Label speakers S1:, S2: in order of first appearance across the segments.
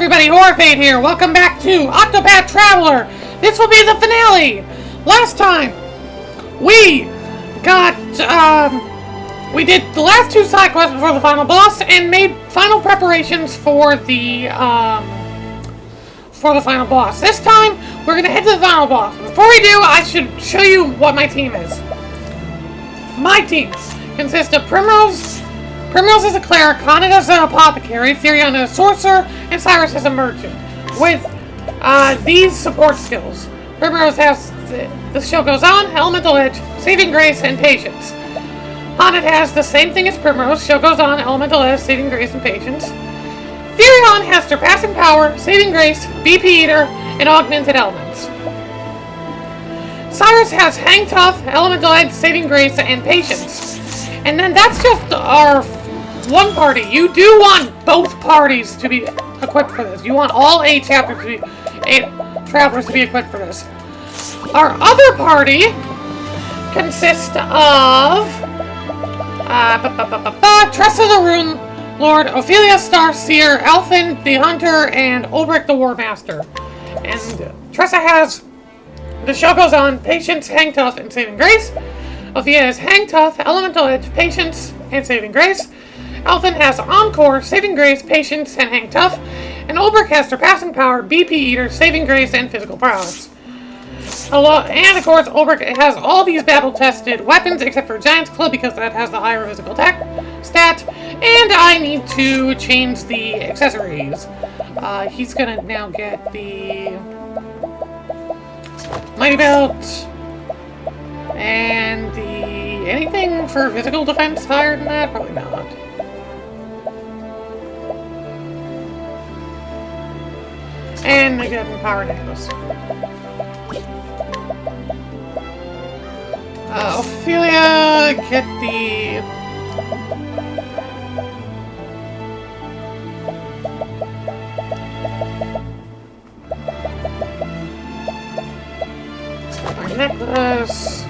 S1: everybody, Horfade here. Welcome back to Octopath Traveler. This will be the finale. Last time, we did the last two side quests before the final boss and made final preparations for the final boss. This time, we're gonna head to the final boss. Before we do, I should show you what my team is. My team consists of Primrose. Primrose is a cleric, Connor is an apothecary, Therion is a sorcerer, and Cyrus is a merchant. With these support skills, Primrose has, the show goes on, Elemental Edge, Saving Grace, and Patience. Haunted has the same thing as Primrose, show goes on, Elemental Edge, Saving Grace, and Patience. Therion has Surpassing Power, Saving Grace, BP Eater, and Augmented Elements. Cyrus has Hang Tough, Elemental Edge, Saving Grace, and Patience. And then that's just our one party. You do want both parties to be equipped for this. You want all 8 travelers to be equipped for this. Our other party consists of Tressa the Rune Lord, Ophelia Starseer, Elfin the Hunter, and Ulbrich the War Master. And Tressa has, the show goes on, Patience, Hang Tough, and Saving Grace. Ophelia has Hang Tough, Elemental Edge, Patience, and Saving Grace. Elfin has Encore, Saving Grace, Patience, and Hang Tough. And Ulbrich has Surpassing Power, BP Eater, Saving Grace, and Physical Prowess. And of course, Ulbrich has all these battle-tested weapons except for Giant's Club because that has the higher physical attack stat. And I need to change the accessories. He's gonna now get the Mighty Belt and the anything for physical defense higher than that? Probably not. And I get a power necklace. Ophelia, get the necklace.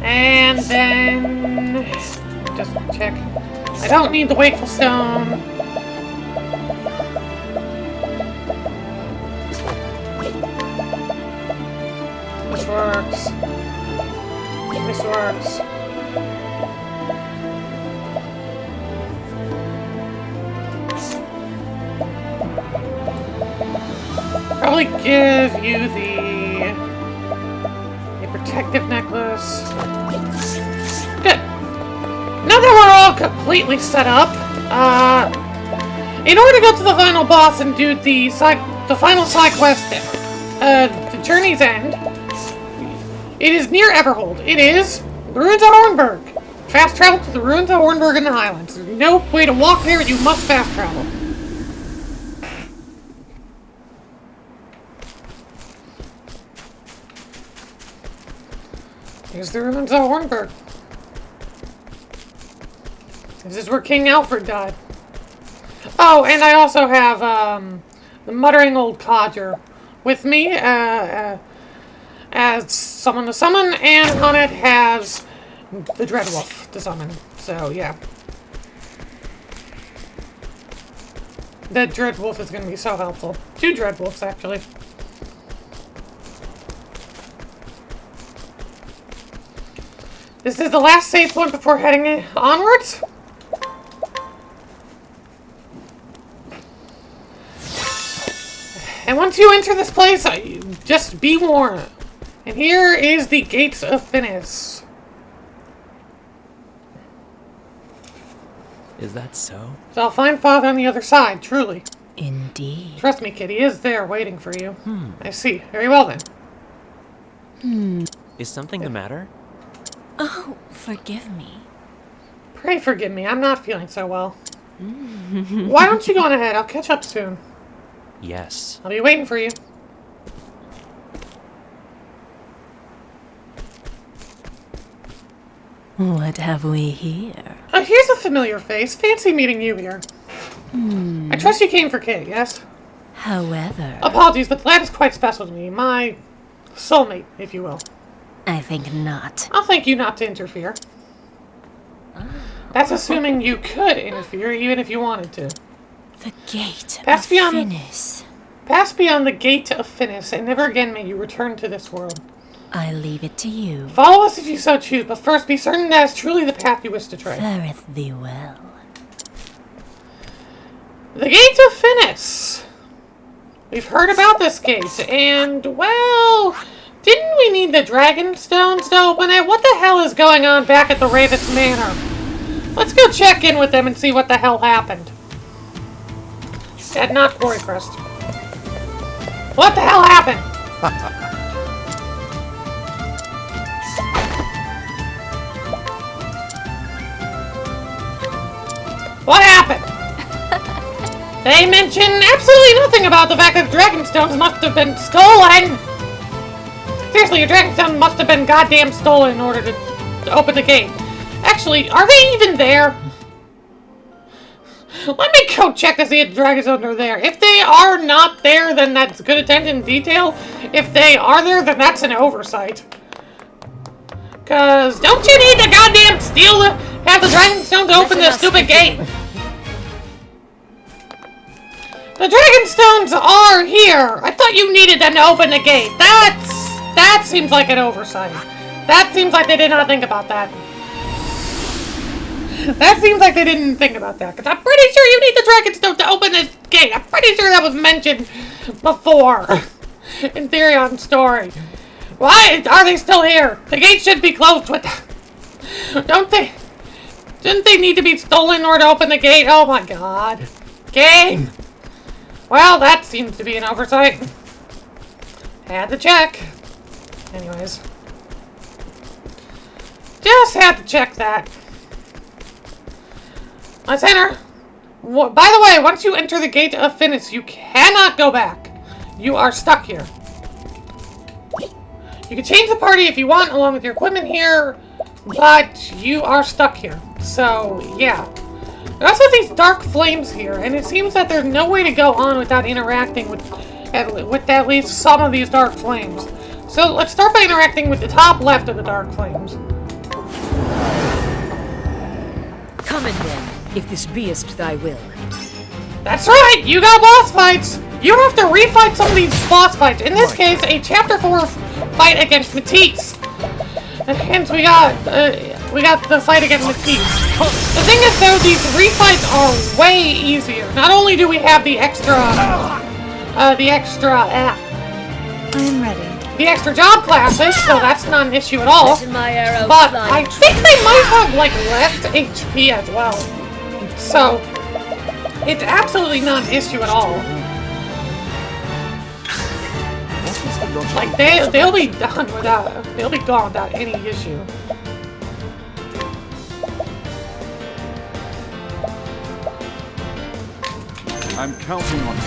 S1: And then just check. I don't need the Wakeful Stone. This works. This works. Probably give you the protective necklace. Good. Now that we're all completely set up, in order to go to the final boss and do the final side quest, the Journey's End, it is near Everhold. It is the Ruins of Hornburg. Fast travel to the Ruins of Hornburg in the Highlands. There's no way to walk there, you must fast travel. Here's the Ruins of Hornburg. This is where King Alfred died. Oh, and I also have the Muttering Old Codger with me as someone to summon, and Haunted has the Dreadwolf to summon. So, yeah. That Dreadwolf is going to be so helpful. 2 Dreadwolves, actually. This is the last save point before heading onwards. And once you enter this place, just be warned. And here is the Gates of Finis.
S2: Is that so?
S1: So I'll find Father on the other side, truly.
S3: Indeed.
S1: Trust me, kid, he is there waiting for you. I see. Very well, then.
S2: Is something the matter?
S3: Oh, forgive me.
S1: Pray forgive me. I'm not feeling so well. Why don't you go on ahead? I'll catch up soon.
S2: Yes.
S1: I'll be waiting for you.
S3: What have we here?
S1: Here's a familiar face. Fancy meeting you here. I trust you came for Kate, yes?
S3: However...
S1: Apologies, but the lad is quite special to me. My soulmate, if you will.
S3: I think not.
S1: I'll thank you not to interfere. That's assuming you could interfere, even if you wanted to.
S3: The gate
S1: Pass
S3: of
S1: beyond-
S3: Finis.
S1: Pass beyond the gate of Finis, and never again may you return to this world.
S3: I leave it to you.
S1: Follow us if you so choose, but first be certain that is truly the path you wish to tread.
S3: Fareth thee well.
S1: The Gate of Finis. We've heard about this gate, and, well, didn't we need the dragon stones to open it? What the hell is going on back at the Ravens Manor? Let's go check in with them and see what the hell happened. And not Quarry Crest. What the hell happened? What happened? They mention absolutely nothing about the fact that Dragonstones must have been stolen! Seriously, your Dragonstone must have been goddamn stolen in order to open the gate. Actually, are they even there? Let me go check to see if the Dragonstones are there. If they are not there, then that's good attention to detail. If they are there, then that's an oversight. Cause don't you need the goddamn steel to have the Dragonstone to open this stupid gate? The Dragonstones are here! I thought you needed them to open the gate. That seems like an oversight. That seems like they did not think about that. That seems like they didn't think about that. Because I'm pretty sure you need the Dragonstone to open this gate. I'm pretty sure that was mentioned before. In Theorion's story. Why are they still here? The gate should be closed with Don't they? Didn't they need to be stolen in order to open the gate? Oh my god. Game! Well, that seems to be an oversight. Had to check. Anyways. Just had to check that. Let's enter. By the way, once you enter the gate of Finis, you cannot go back. You are stuck here. You can change the party if you want, along with your equipment here, but you are stuck here. So, yeah. There are also these dark flames here, and it seems that there's no way to go on without interacting with at least some of these dark flames. So, let's start by interacting with the top left of the dark flames.
S4: Come in then, if this beest thy will.
S1: That's right! You got boss fights! You have to refight some of these boss fights. In this case, a Chapter 4 fight against Matisse. And hence we got the fight against Matisse. The thing is though, these refights are way easier. Not only do we have the extra job classes, so that's not an issue at all. But I think they might have like less HP as well. So it's absolutely not an issue at all. Like they'll be done without they'll be gone without any issue.
S5: I'm counting on you.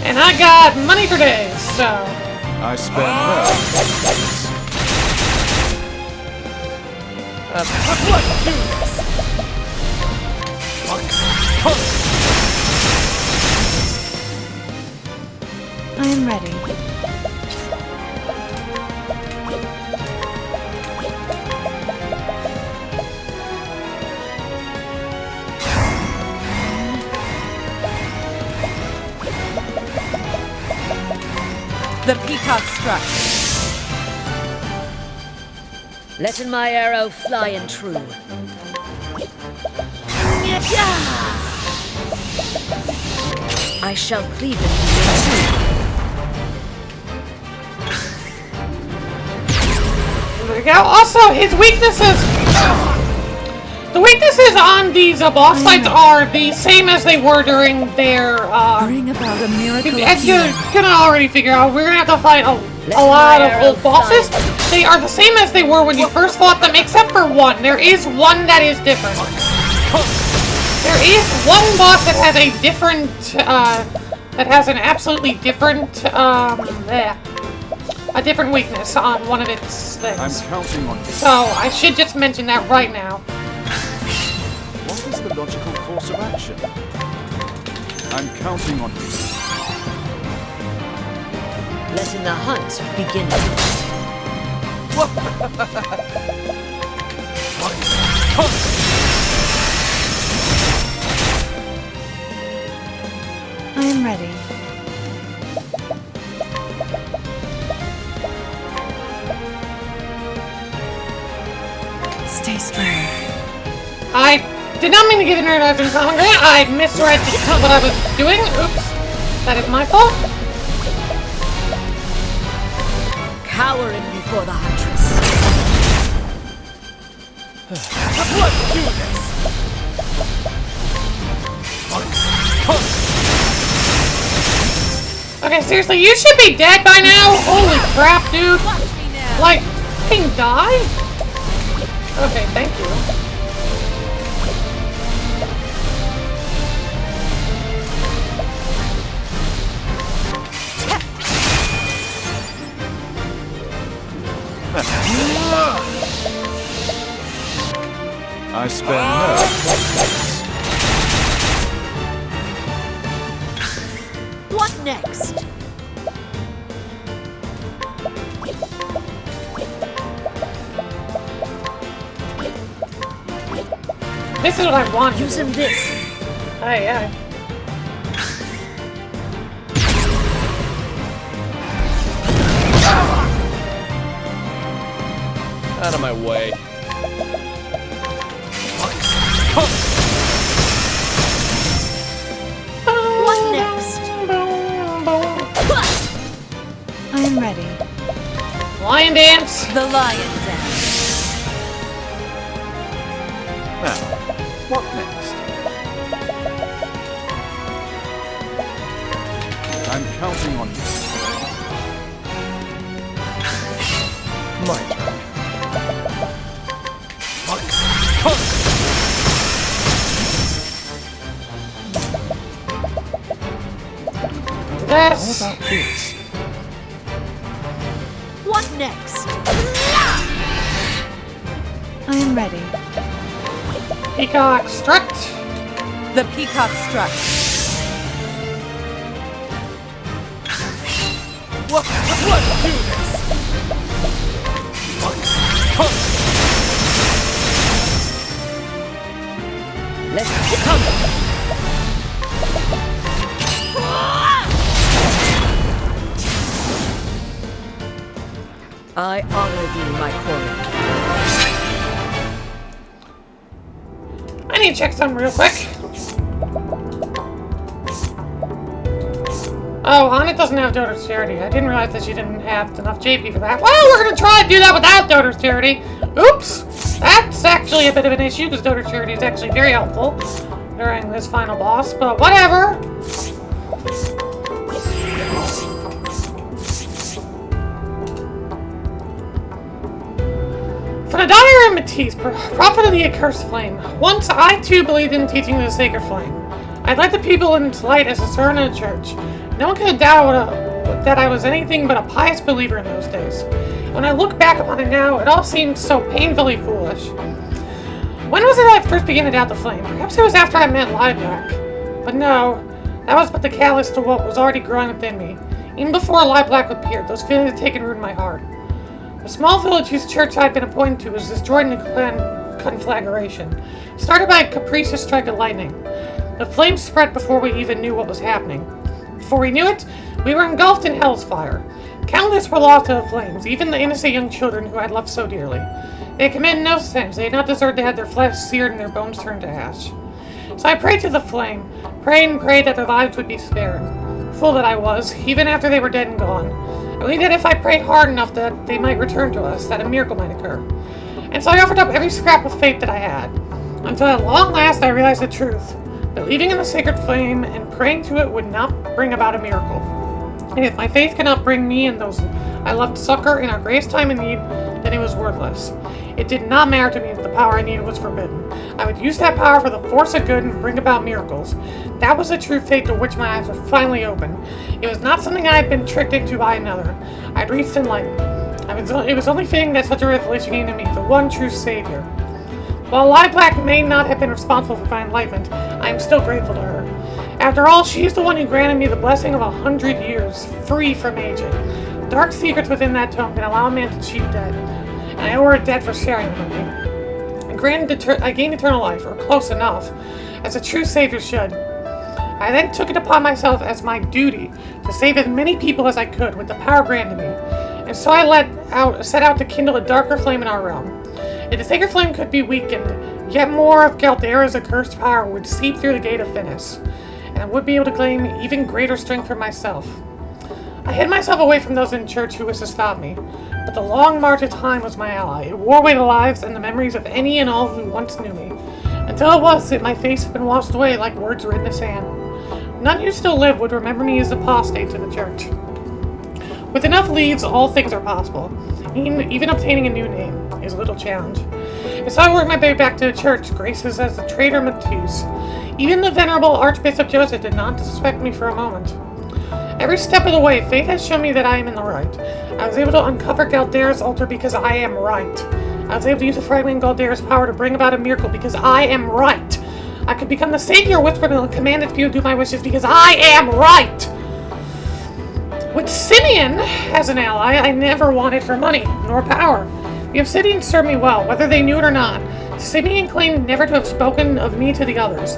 S1: And I got money for days, so
S5: I spend well.
S1: let's do this.
S4: I am ready. The peacock struck. Letting my arrow fly and true. I shall cleave it in two.
S1: There we go. Also, his weaknesses. The weaknesses on these boss fights are the same as they were during their.
S4: Bring about a miracle.
S1: As you're gonna already figure out, we're gonna have to fight a lot of old bosses. They are the same as they were when you first fought them, except for one. There is one that is different. There is one boss that has a different, that has an absolutely different, a different weakness on one of its things.
S5: I'm counting on you.
S1: So, I should just mention that right now.
S5: What is the logical course of action? I'm counting on you.
S4: Letting the hunt begin.
S3: I am ready. Stay strong.
S1: I did not mean to give an internet in Congress. I misread what I was doing. Oops. That is my fault.
S4: Cowering before the huntress.
S5: Let's do this!
S1: Okay, seriously, you should be dead by now. Holy crap, dude. Like, fucking die? Okay, thank you.
S5: I spare no.
S4: What next?
S1: This is what I want.
S4: Using this.
S1: Aye, aye.
S2: Out of my way.
S4: What next?
S3: I am ready.
S1: Lion dance.
S4: The lion dance.
S5: Now, what next? I'm counting on you.
S2: My turn.
S1: This.
S2: How about this?
S4: What next?
S3: I am ready.
S1: Peacock strut.
S4: The peacock strut.
S5: Let's do this!
S4: Let's come. I honor thee, my calling.
S1: I need to check something real quick. Oh, Hana doesn't have Doter's Charity. I didn't realize that she didn't have enough JP for that. Well, we're gonna try to do that without Doter's Charity. Oops! That's actually a bit of an issue because Doter's Charity is actually very helpful during this final boss, but whatever. For the daughter of Matisse, prophet of the accursed flame, once I too believed in the teaching of the sacred flame. I led the people in its light as a servant of the church. No one could doubt that I was anything but a pious believer in those days. When I look back upon it now, it all seems so painfully foolish. When was it I first began to doubt the flame? Perhaps it was after I met Lilac. But no, that was but the catalyst to what was already growing within me. Even before Lilac appeared, those feelings had taken root in my heart. The small village whose church I had been appointed to was destroyed in a conflagration, started by a capricious strike of lightning. The flames spread before we even knew what was happening. Before we knew it, we were engulfed in hell's fire. Countless were lost to the flames, even the innocent young children who I had loved so dearly. They had committed no sins. They had not deserved to have their flesh seared and their bones turned to ash. So I prayed to the flame, prayed and prayed that their lives would be spared. Fool that I was, even after they were dead and gone. I believed that if I prayed hard enough that they might return to us, that a miracle might occur. And so I offered up every scrap of faith that I had. Until at long last I realized the truth. Believing in the sacred flame and praying to it would not bring about a miracle. And if my faith could not bring me and those I loved succor in our greatest time in need, then it was worthless. It did not matter to me that the power I needed was forbidden. I would use that power for the force of good and bring about miracles. That was the true faith to which my eyes were finally open. It was not something I had been tricked into by another. I had reached enlightenment. It was only fitting that such a revelation came to me, the one true Savior. While Lilac may not have been responsible for my enlightenment, I am still grateful to her. After all, she's the one who granted me the blessing of 100 years, free from aging. Dark secrets within that tome can allow a man to cheat dead, and I owe her a debt for sharing them with me. I gained eternal life, or close enough, as a true savior should. I then took it upon myself as my duty to save as many people as I could with the power granted me, and so I set out to kindle a darker flame in our realm. If the sacred flame could be weakened, yet more of Galdera's accursed power would seep through the gate of Finis, and I would be able to claim even greater strength for myself. I hid myself away from those in church who wished to stop me, but the long march of time was my ally. It wore away the lives and the memories of any and all who once knew me, until it was that my face had been washed away like words written in sand. None who still live would remember me as apostate to the church. With enough leads, all things are possible. Even obtaining a new name is a little challenge. And so I worked my way back to the church, graces as the traitor Matisse. Even the venerable Archbishop Joseph did not suspect me for a moment. Every step of the way, fate has shown me that I am in the right. I was able to uncover Galdera's altar because I am right. I was able to use the fragment of Galdera's power to bring about a miracle because I am right. I could become the savior whispered and commanded people to do my wishes because I am right. With Simeon as an ally, I never wanted for money, nor power. The Obsidians served me well, whether they knew it or not. Simeon claimed never to have spoken of me to the others.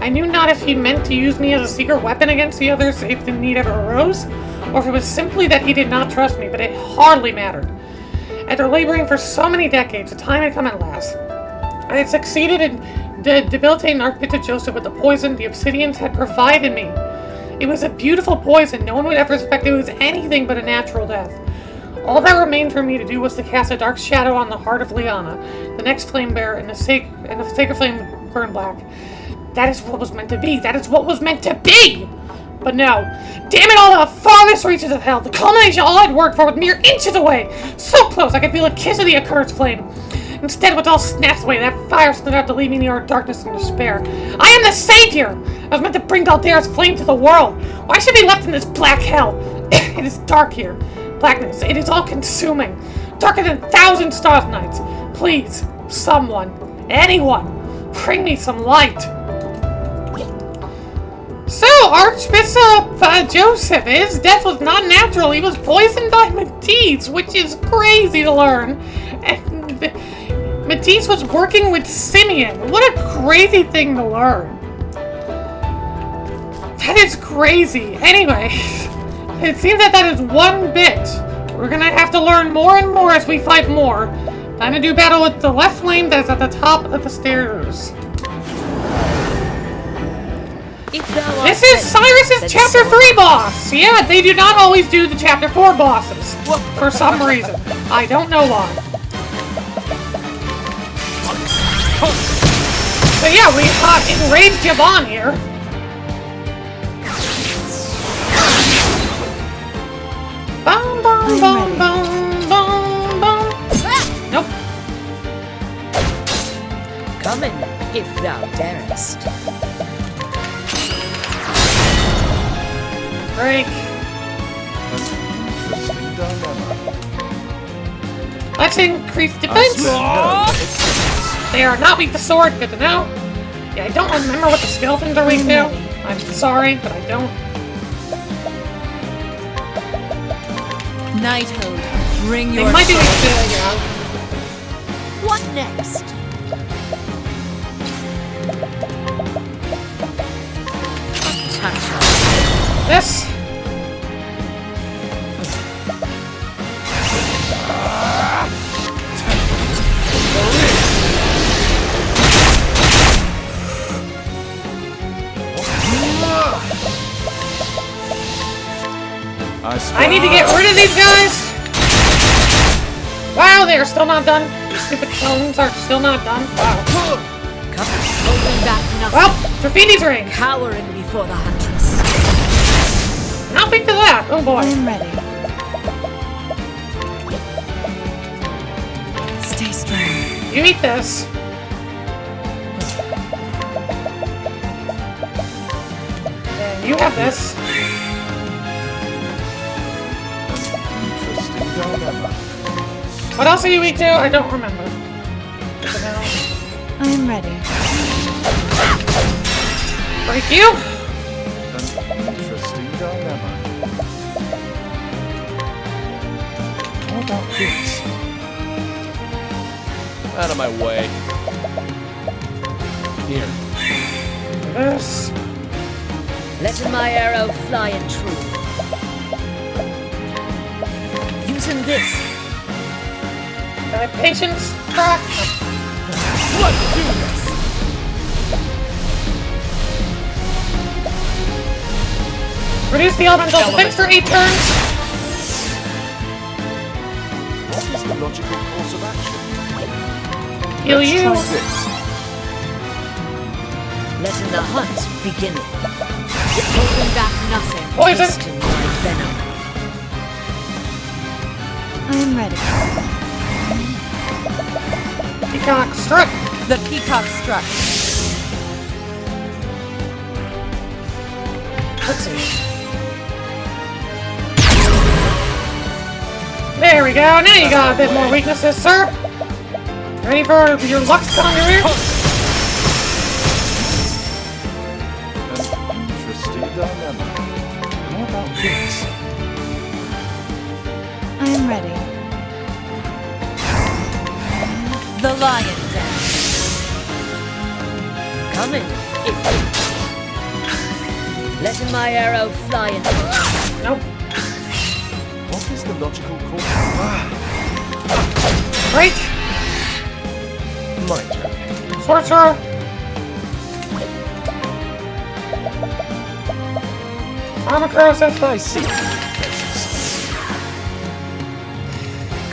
S1: I knew not if he meant to use me as a secret weapon against the others if the need ever arose, or if it was simply that he did not trust me, but it hardly mattered. After laboring for so many decades, the time had come at last. I had succeeded in debilitating Archbishop Joseph with the poison the Obsidians had provided me. It was a beautiful poison. No one would ever suspect it was anything but a natural death. All that remained for me to do was to cast a dark shadow on the heart of Liana, the next flame bearer, and the sacred flame burned black. That is what was meant to be. That is what was meant to be! But no. Damn it all, the farthest reaches of hell. The culmination of all I'd worked for was mere inches away. So close I could feel a kiss of the accursed flame. Instead, with all snaps away, that fire stood out to leave me in the utter darkness and despair. I am the savior! I was meant to bring Galdera's flame to the world. Why should I be left in this black hell? It is dark here. Blackness. It is all-consuming. Darker than 1,000 stars nights. Please, someone, anyone, bring me some light. So, Archbishop Joseph, his death was not natural. He was poisoned by Matisse, which is crazy to learn. And Matisse was working with Simeon. What a crazy thing to learn. That is crazy. Anyway, it seems that is one bit. We're gonna have to learn more and more as we fight more. Time to do battle with the left flame that is at the top of the stairs. This is Cyrus's Chapter 3 boss! Yeah, they do not always do the Chapter 4 bosses. For some reason. I don't know why. So yeah, we got Enraged Jaban here. Boom, boom, boom, boom, boom, boom. Nope.
S4: Come in, if thou darest.
S1: Break.
S5: Interesting dilemma.
S1: Let's increase defense. They are not weak to sword, good to know. Yeah, I don't remember what the skeletons are weak to. I'm sorry, but I don't.
S3: Knighthood, bring
S1: They
S3: your
S1: might be weak
S3: sword.
S1: to, yeah.
S4: What next? Touch.
S1: This. I need to get rid of these guys. Wow, they are still not done. These stupid clones are still not done. Wow.
S4: Come, holding back nothing.
S1: Well, Trifini's ring.
S4: Cowering before the huntress.
S1: Not big to that. Oh
S3: I
S1: boy.
S3: am ready. Stay strong.
S1: You eat this. And you have this.
S5: Interesting dilemma.
S1: What else are you weak to? I don't remember.
S3: I am ready.
S1: Break you.
S2: my way. Here.
S1: This.
S4: Letting my arrow fly in true. Using this.
S1: Patience. Crack.
S5: Let's do this!
S1: Reduce the elemental defense for 8 turns.
S5: What is the logical course of action?
S1: Heal you.
S5: Let's try this.
S4: Letting the hunt begin. Holding back nothing.
S1: Poison.
S4: Tasting my venom.
S3: I am ready.
S1: Peacock strut.
S3: The peacock struck.
S1: Let's see. There we go. Now you got a bit more weaknesses, sir. Ready for your Lux on your ear?
S5: An interesting dilemma. How about this?
S3: I am ready. The lion dance.
S4: Coming. Letting my arrow fly in.
S1: Nope.
S5: What is the logical course?
S1: Right.
S2: My turn.
S1: Sorcerer. Armor Corrosive.
S2: I see.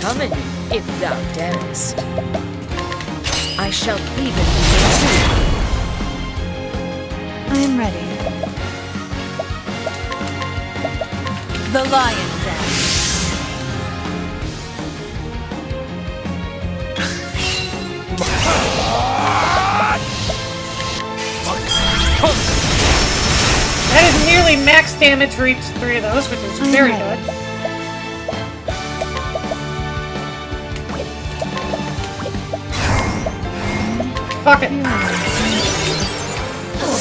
S4: Coming, if thou darest. I shall cleave it with you.
S3: I am ready. The lion dance.
S1: That is nearly max damage for each 3 of those, which is very good. Fuck it.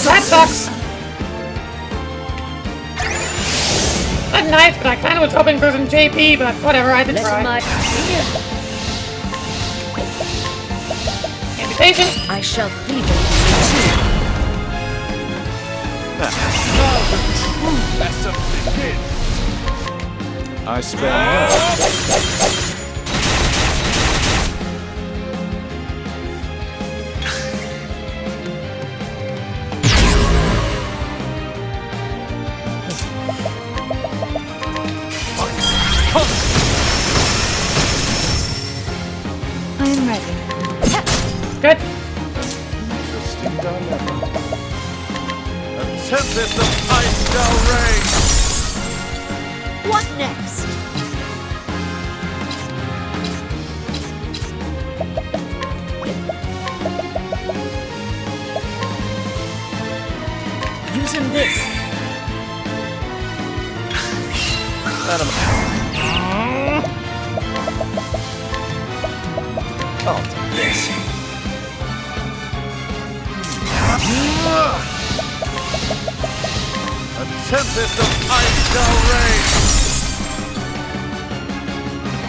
S1: That sucks. A knife, but I kind of was hoping for some JP, but whatever, I did try. Amputation.
S4: I shall cleave it with you.
S5: Now the true lesson begins. I spare no.
S3: I am ready.
S1: Good.
S5: Interesting dilemma. A tempest of ice shall reign.
S4: What next? Using this.
S2: I'll take this.
S5: A tempest of ice shall reign.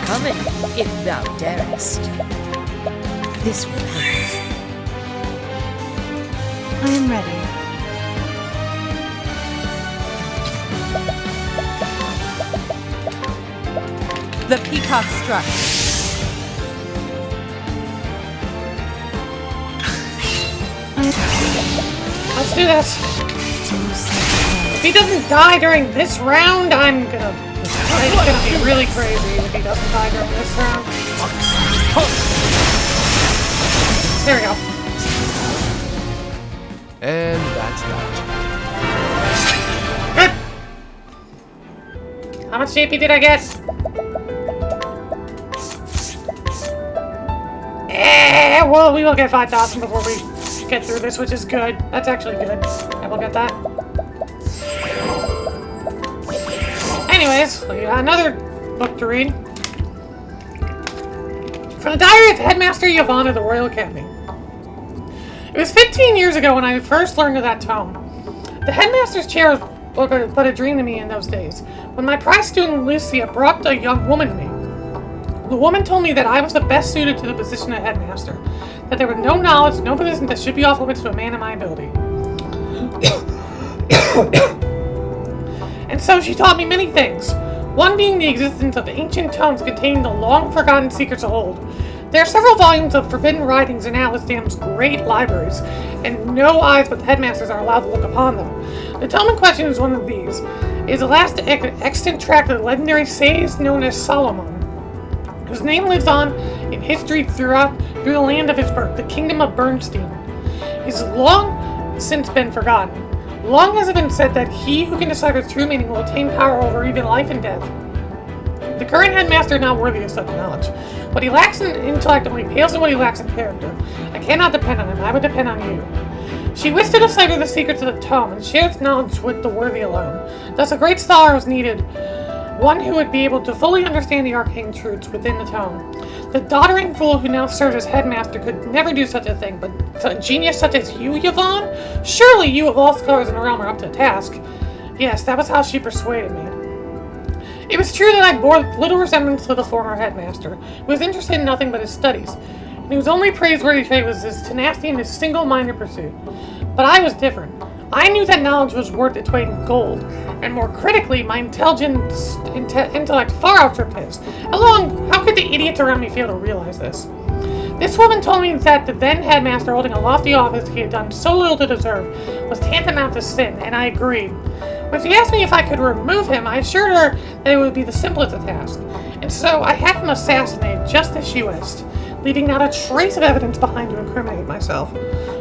S4: Coming, if thou darest. This will help.
S3: I am ready. The peacock struck.
S1: Let's do this. If he doesn't die during this round, I'm gonna... It's gonna be really crazy if he doesn't die during this round. There we go.
S2: And that's that.
S1: Good. How much JP did I get? Well, we will get 5,000 before we get through this, which is good. That's actually good. I will get that. Anyways, we got another book to read. From the Diary of Headmaster Yavanna of the Royal Academy. It was 15 years ago when I first learned of that tome. The headmaster's chair was but a dream to me in those days, when my prize student Lucia brought a young woman to me. The woman told me that I was the best suited to the position of headmaster, that there was no knowledge, no position that should be off limits to a man of my ability. And so she taught me many things, one being the existence of ancient tomes containing the long-forgotten secrets of old. There are several volumes of forbidden writings in Atlas Dam's great libraries, and no eyes but the headmasters are allowed to look upon them. The tome in question is one of these. It is the last extant tract of the legendary sage known as Solomon, whose name lives on in history through the land of his birth, the kingdom of Bernstein. He's long since been forgotten. Long has it been said that he who can decipher its true meaning will attain power over even life and death. The current headmaster is not worthy of such knowledge. What he lacks in intellect only pales in what he lacks in character. I cannot depend on him, I would depend on you. She wished to decipher the secrets of the tome and share its knowledge with the worthy alone. Thus a great scholar was needed, one who would be able to fully understand the arcane truths within the tome. The doddering fool who now serves as headmaster could never do such a thing, but a genius such as you, Yvonne? Surely you of all scholars in the realm are up to the task. Yes, that was how she persuaded me. It was true that I bore little resemblance to the former headmaster, who was interested in nothing but his studies, and whose only praiseworthy trait was his tenacity and his single-minded pursuit. But I was different. I knew that knowledge was worth its weight in gold, and more critically, my intellect far outstripped his. How could the idiots around me fail to realize this? This woman told me that the then headmaster holding a lofty office he had done so little to deserve was tantamount to sin, and I agreed. When she asked me if I could remove him, I assured her that it would be the simplest of tasks, and so I had him assassinated just as she wished, leaving not a trace of evidence behind to incriminate myself.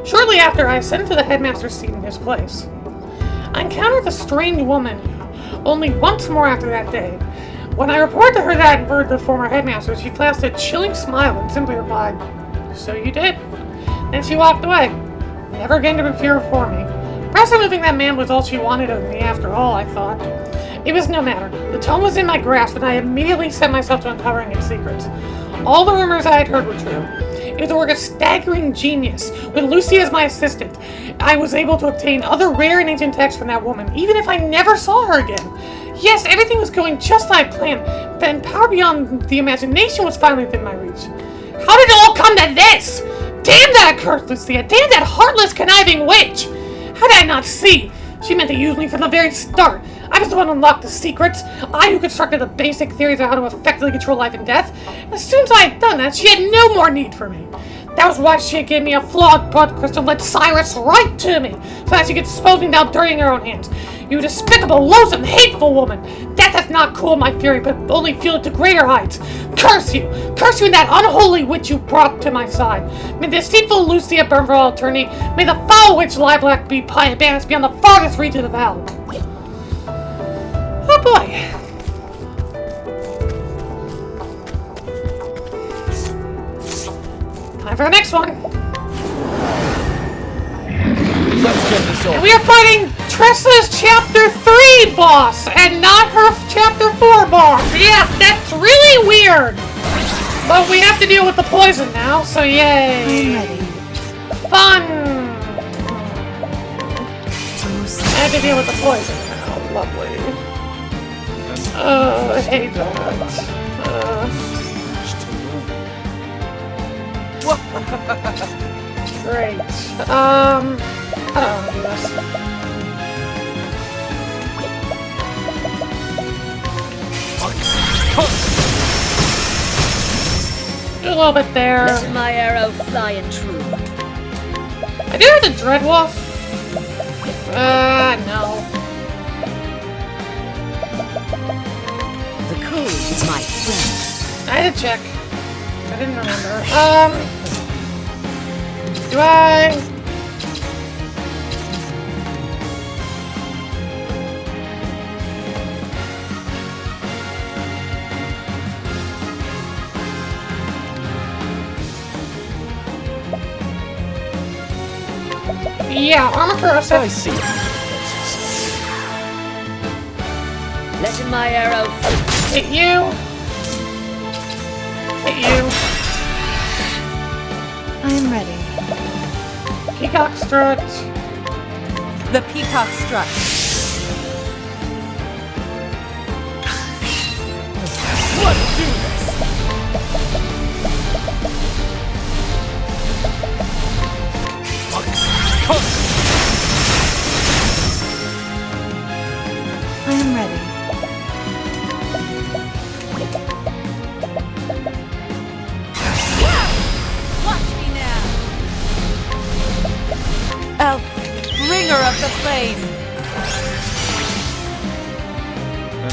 S1: Shortly after, I ascended to the headmaster's seat in his place. I encountered the strange woman only once more after that day. When I reported to her that I had murdered the former headmaster, she flashed a chilling smile and simply replied, "So you did." Then she walked away, never again to appear before me. Perhaps removing that man was all she wanted of me after all, I thought. It was no matter. The tome was in my grasp, and I immediately set myself to uncovering its secrets. All the rumors I had heard were true. It was a work of staggering genius. With Lucy as my assistant, I was able to obtain other rare and ancient texts from that woman, even if I never saw her again. Yes, everything was going just like I planned, then power beyond the imagination was finally within my reach. How did it all come to this? Damn that accursed Lucia! Damn that heartless, conniving witch! How did I not see? She meant to use me from the very start. I was the one who unlocked the secrets. I who constructed the basic theories of how to effectively control life and death. As soon as I had done that, she had no more need for me. That was why she had given me a flawed blood crystal and led Cyrus right to me, so that she could dispose me without dirtying her own hands. You despicable, loathsome, hateful woman! Death has not cooled my fury, but only fueled it to greater heights. Curse you! Curse you and that unholy witch you brought to my side. May the deceitful Lucia burn for all eternity. May the foul witch lie black be banished beyond the farthest reach of the valley. Oh boy. Time for the next one.
S2: Let's get this
S1: And
S2: over.
S1: we are fighting Tressa's Chapter 3 boss, and not her Chapter 4 boss. Yeah, that's really weird. But we have to deal with the poison now, so yay.
S3: I'm ready.
S1: Fun. I have to deal with the poison now. Lovely. I hate that. Great. I don't want to do this. Do a little bit there.
S4: Let my arrow fly and true.
S1: I do have the Dreadwolf. No.
S4: The code is my friend.
S1: I had to check. I didn't remember. Do I? Yeah, armor corrosive.
S2: I see.
S4: Letting my arrow
S1: Hit you. Hit you.
S3: I'm ready.
S1: Peacock strut.
S3: The peacock strut.
S2: Let's do this.
S3: I'm ready.
S4: Watch me now! Elf, bringer of the flame!
S5: My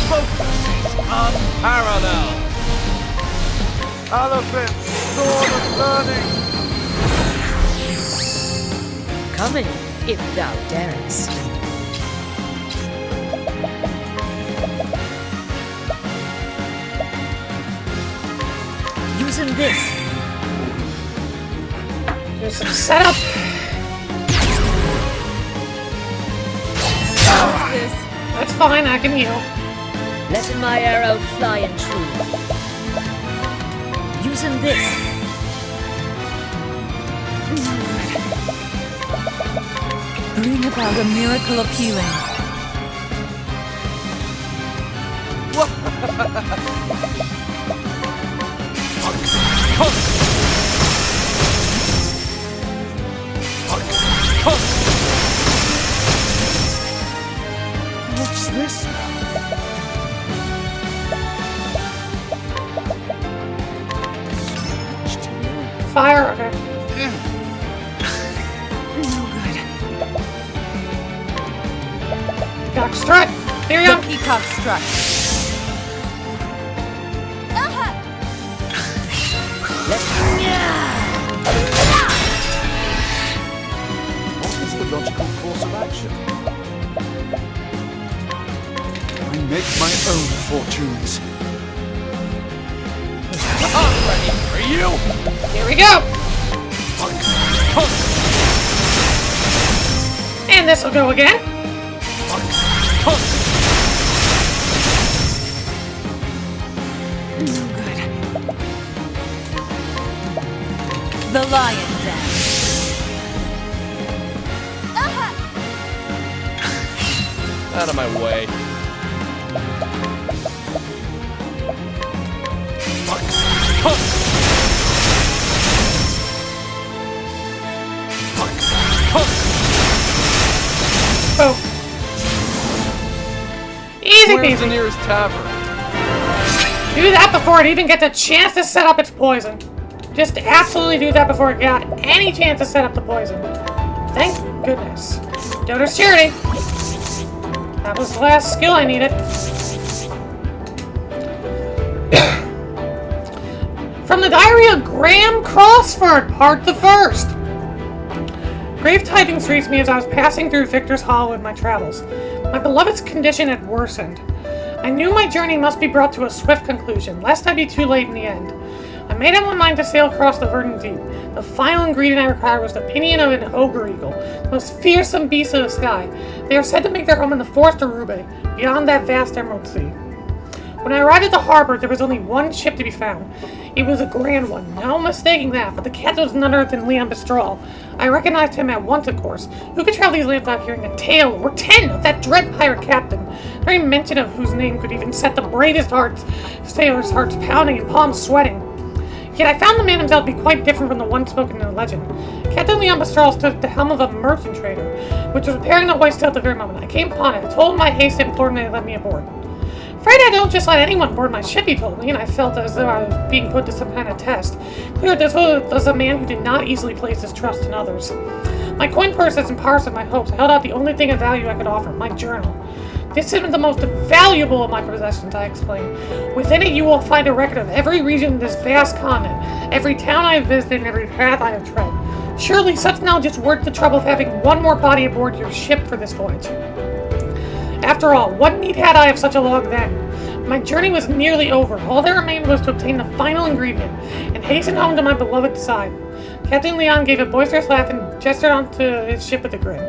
S5: focus is unparalleled. Elephant, sword of learning.
S4: Come in, if thou darest. Using this.
S1: There's some setup.
S4: How's this?
S1: That's fine, I can heal.
S4: Letting my arrow fly and true. Using this.
S3: Bring about a miracle of healing.
S5: What's this now?
S1: Fire, okay.
S3: No good.
S1: Peacock strut. Here you
S3: The
S1: go.
S3: peacock strut.
S5: What is the logical course of action? I make my own fortunes.
S2: I'm ready for you!
S1: Here we go. And this will go again.
S3: No good.
S4: The lion dance.
S2: Out of my way.
S1: Oh. Easy
S2: Where's the
S1: peasy.
S2: nearest tavern?
S1: Do that before it even gets a chance to set up its poison. Just absolutely do that before it got any chance to set up the poison. Thank goodness. Donor's Charity. That was the last skill I needed. From the Diary of Graham Crossford, Part the First. Grave tidings reached me as I was passing through Victor's Hall in my travels. My beloved's condition had worsened. I knew my journey must be brought to a swift conclusion, lest I be too late in the end. I made up my mind to sail across the verdant deep. The final ingredient I required was the pinion of an ogre eagle, the most fearsome beast of the sky. They are said to make their home in the forest of Rube, beyond that vast emerald sea. When I arrived at the harbor, there was only one ship to be found. It was a grand one, no mistaking that, but the captain was none other than Leon Bestral. I recognized him at once, of course. Who could travel these lands without hearing a tale or 10 of that dread pirate captain, the very mention of whose name could even set the bravest sailors' hearts pounding and palms sweating. Yet I found the man himself to be quite different from the one spoken in the legend. Captain Leon Bestral stood at the helm of a merchant trader, which was preparing to hoist sail at the very moment I came upon it. I told him my haste and implored him to let me aboard. Afraid I don't just let anyone board my ship, he told me, and I felt as though I was being put to some kind of test. Clear this was a man who did not easily place his trust in others. My coin purses and parts of my hopes held out the only thing of value I could offer, my journal. This is the most valuable of my possessions, I explained. Within it you will find a record of every region of this vast continent, every town I have visited, and every path I have tread. Surely such knowledge is worth the trouble of having one more body aboard your ship for this voyage. After all, what need had I of such a log then? My journey was nearly over. All that remained was to obtain the final ingredient, and hasten home to my beloved's side. Captain Leon gave a boisterous laugh and gestured onto his ship with a grin.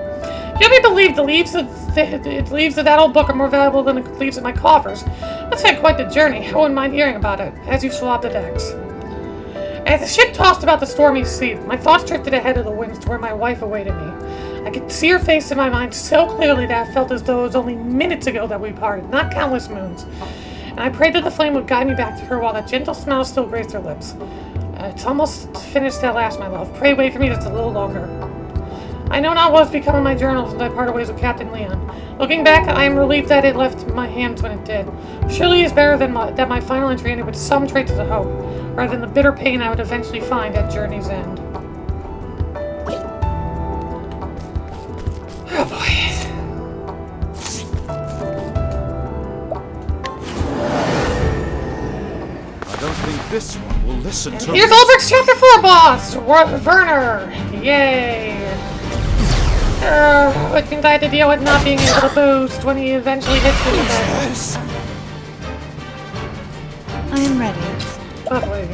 S1: You may believe the leaves of that old book are more valuable than the leaves of my coffers. Let's had quite the journey. I wouldn't mind hearing about it, as you swabbed the decks. As the ship tossed about the stormy sea, my thoughts drifted ahead of the winds to where my wife awaited me. I could see her face in my mind so clearly that I felt as though it was only minutes ago that we parted, not countless moons. And I prayed that the flame would guide me back to her while that gentle smile still graced her lips. It's almost finished at last, my love. Pray wait for me just a little longer. I know not what's become of my journal since I parted ways with Captain Leon. Looking back, I am relieved that it left my hands when it did. Surely it's better than that my final entry ended with some traces of hope, rather than the bitter pain I would eventually find at Journey's End. Oh boy.
S5: I don't think this one will listen to
S1: Here's
S5: me.
S1: Ulbricht's Chapter 4 boss, Werner. Yay. I think I had to deal with not being able to boost when he eventually hits me with it.
S5: This?
S3: I am ready.
S1: Lovely.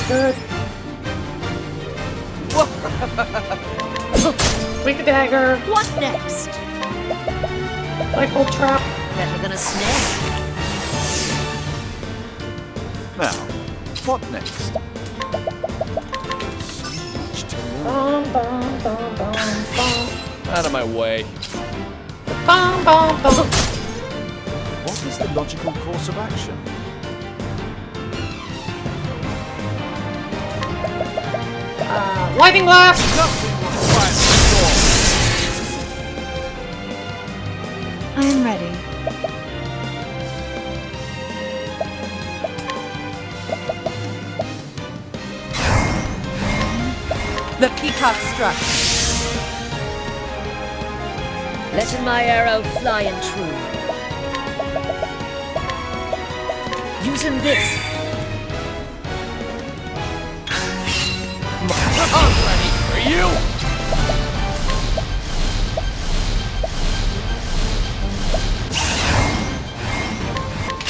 S1: Good. Weak dagger.
S4: What next?
S1: Like old trap.
S4: Better than a snare.
S5: Now, what next? So much to learn.
S1: Bum, bum, bum, bum, bum.
S2: Out of my way.
S1: Bum, bum, bum.
S5: What is the logical course of action?
S1: Lightning blast.
S3: I am ready.
S4: The peacock struck. Letting my arrow fly and true. Using this.
S2: I'm ready for you!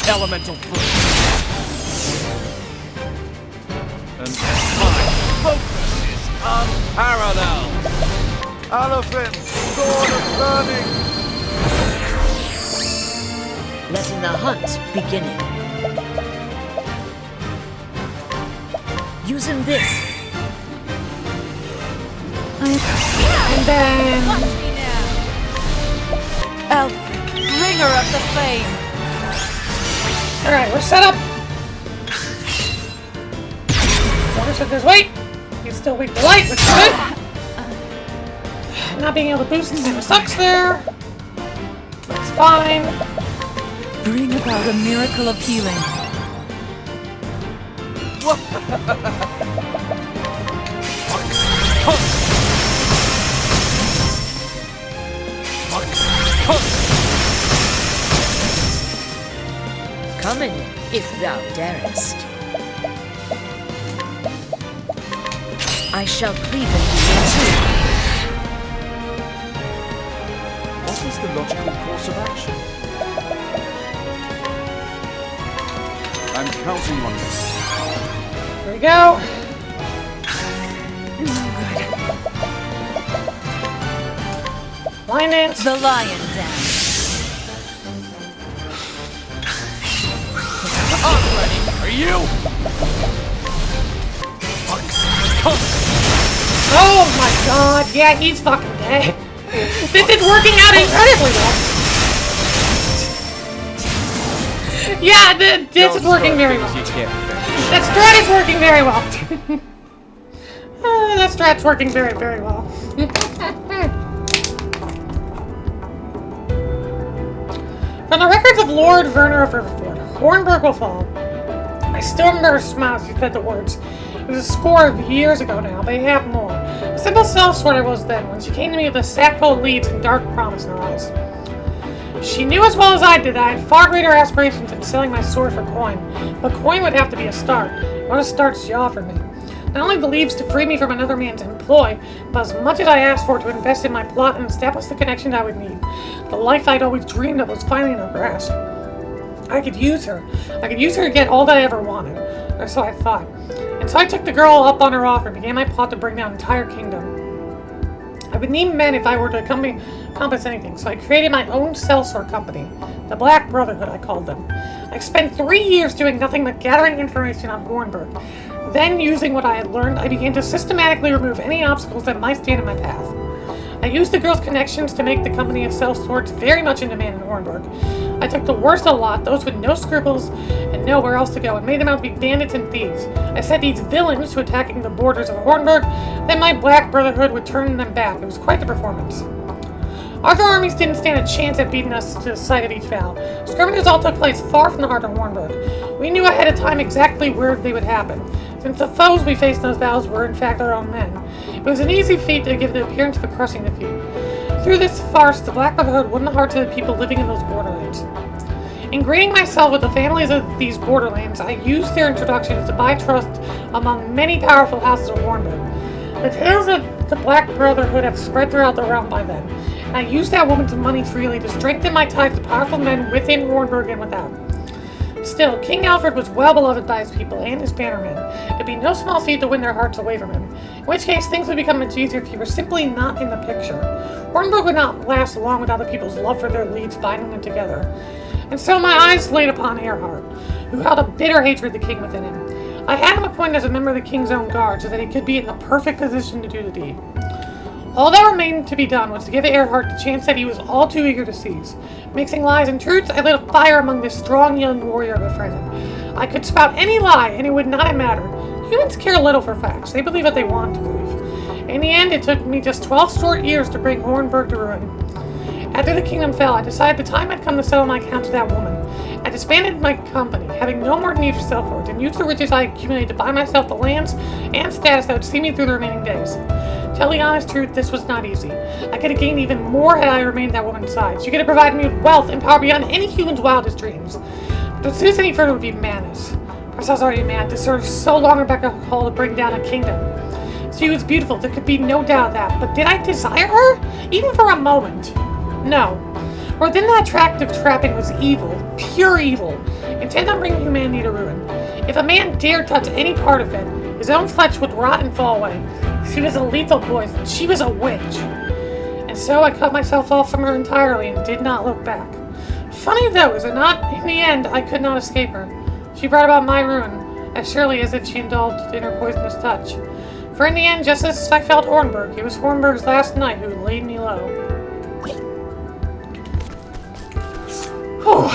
S2: Elemental fruit.
S5: And
S2: My focus is unparalleled.
S5: Elephant, sword of learning.
S4: Letting the hunt beginning. Using this.
S1: And then...
S4: Watch me now.
S3: Elf, bringer of the flame.
S1: Alright, we're set up. Water said there's weight. He's still weak to light, which is good. Not being able to boost kind of sucks there. That's fine.
S3: Bring about a miracle of healing.
S4: Come in, if thou darest. I shall cleave thee in two.
S5: What is the logical course of action? I'm counting on you.
S1: Here we go. Line dance.
S3: The lion dance.
S2: I'm ready for you!
S1: Oh my god. Yeah, he's fucking dead. This is working out incredibly well. Yeah, this is working very well.
S2: You can't finish.
S1: That strat is working very well. That strat's working very, very well. From the records of Lord Werner of Riverford, Hornburg will fall. I still remember her smile as she said the words. It was a score of years ago now, but it happened more. A simple self-sort I was then, when she came to me with a sack full of leads and dark promise in her eyes. She knew as well as I did that I had far greater aspirations than selling my sword for coin, but coin would have to be a start. What a start she offered me. Not only the leaves to free me from another man's employ, but as much as I asked for to invest in my plot and establish the connections I would need. The life I'd always dreamed of was finally in her grasp. I could use her. I could use her to get all that I ever wanted. Or so I thought. And so I took the girl up on her offer and began my plot to bring down an entire kingdom. I would need men if I were to accomplish anything, so I created my own sellsword company. The Black Brotherhood, I called them. I spent 3 years doing nothing but gathering information on Hornburg. Then, using what I had learned, I began to systematically remove any obstacles that might stand in my path. I used the girl's connections to make the company of sell swords very much in demand in Hornburg. I took the worst of the lot, those with no scruples and nowhere else to go, and made them out to be bandits and thieves. I set these villains to attacking the borders of Hornburg, then my Black Brotherhood would turn them back. It was quite the performance. Other armies didn't stand a chance at beating us to the site of each vow. Skirmishes all took place far from the heart of Hornburg. We knew ahead of time exactly where they would happen, since the foes we faced in those battles were in fact our own men. It was an easy feat to give the appearance of a crushing defeat. Through this farce, the Black Brotherhood won the hearts of the people living in those borderlands. Ingraining myself with the families of these borderlands, I used their introductions to buy trust among many powerful houses of Hornburg. The tales of the Black Brotherhood have spread throughout the realm by then, and I used that woman's money freely to strengthen my ties to powerful men within Hornburg and without. Still, King Alfred was well beloved by his people and his bannermen. It'd be no small feat to win their hearts away from him, in which case things would become much easier if he were simply not in the picture. Hornburg would not last long without the people's love for their leads binding them together. And so my eyes laid upon Earhart, who held a bitter hatred of the king within him. I had him appointed as a member of the king's own guard so that he could be in the perfect position to do the deed. All that remained to be done was to give Earhart the chance that he was all too eager to seize. Mixing lies and truths, I lit a fire among this strong young warrior I befriended. I could spout any lie, and it would not have mattered. Humans care little for facts. They believe what they want to believe. In the end, it took me just 12 short years to bring Hornburg to ruin. After the kingdom fell, I decided the time had come to settle my accounts with that woman. I disbanded my company, having no more need for self-worth, and used the riches I accumulated to buy myself the lands and status that would see me through the remaining days. Tell the honest truth, this was not easy. I could have gained even more had I remained at that woman's side. She could have provided me with wealth and power beyond any human's wildest dreams. But to seduce any further would be madness. Perhaps I was already mad to serve so long Rebecca Hall to bring down a kingdom. She was beautiful, there could be no doubt of that, but did I desire her? Even for a moment? No. Within that attractive trapping was evil, pure evil, intent on bringing humanity to ruin. If a man dared touch any part of it, his own flesh would rot and fall away. She was a lethal poison. She was a witch. And so I cut myself off from her entirely and did not look back. Funny though, is it not? In the end, I could not escape her. She brought about my ruin, as surely as if she indulged in her poisonous touch. For in the end, just as I felt Hornburg, it was Hornburg's last knight who laid me low. Whew.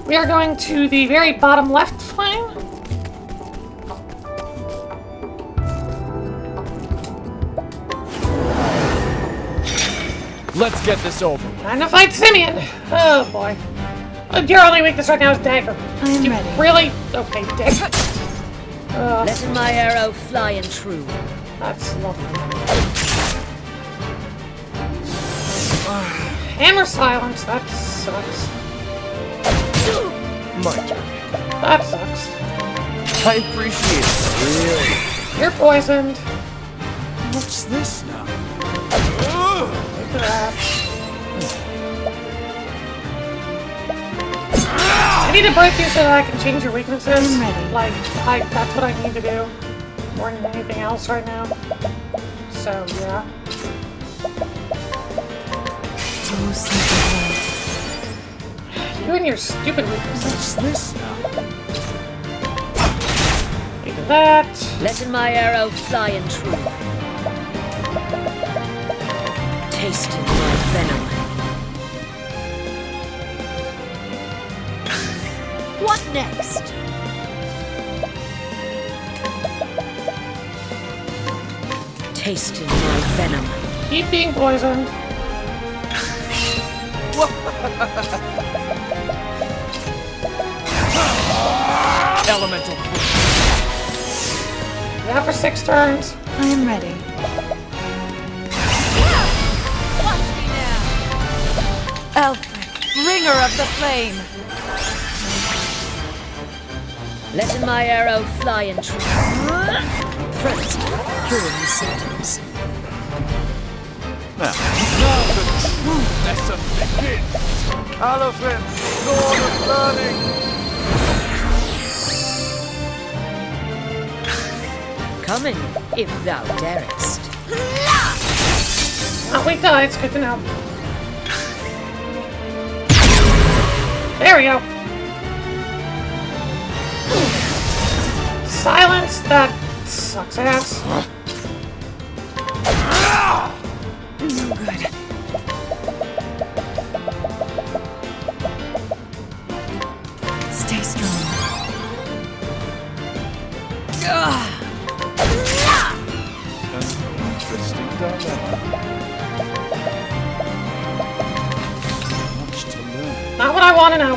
S1: We are going to the very bottom left flame.
S2: Let's get this over.
S1: Time to fight Simeon. Oh boy. Your only weakness right now is dagger.
S3: I am ready.
S1: Really? Okay, dagger.
S4: Letting my arrow fly and true.
S1: That's lovely. Hammer silence. That sucks.
S5: My turn.
S1: That sucks.
S5: I appreciate it. Really?
S1: You're poisoned.
S5: What's this now?
S1: Look at that. I need to break you so that I can change your weaknesses.
S3: I'm ready.
S1: Like, that's what I need to do. More than anything else right now. So, yeah.
S3: Oh, simple.
S1: You and your stupid weaknesses.
S5: What's this now?
S1: Look at that.
S4: Letting my arrow fly and true. Tasting my venom. What next? Tasting my venom.
S1: Keep being poisoned.
S2: Elemental.
S1: Now for 6 turns.
S3: I am ready.
S4: Watch me now.
S3: Alfred, bringer of the flame.
S4: Letting my arrow fly and true. First, curing the symptoms.
S5: Now the true lesson begins. Alfred, Lord of Learning.
S4: Come in, if thou darest.
S1: Oh, we died. It's good to know. There we go. silence that sucks ass.
S3: No good. Stay strong.
S5: An interesting dilemma. Much to learn.
S1: Not what I want to know.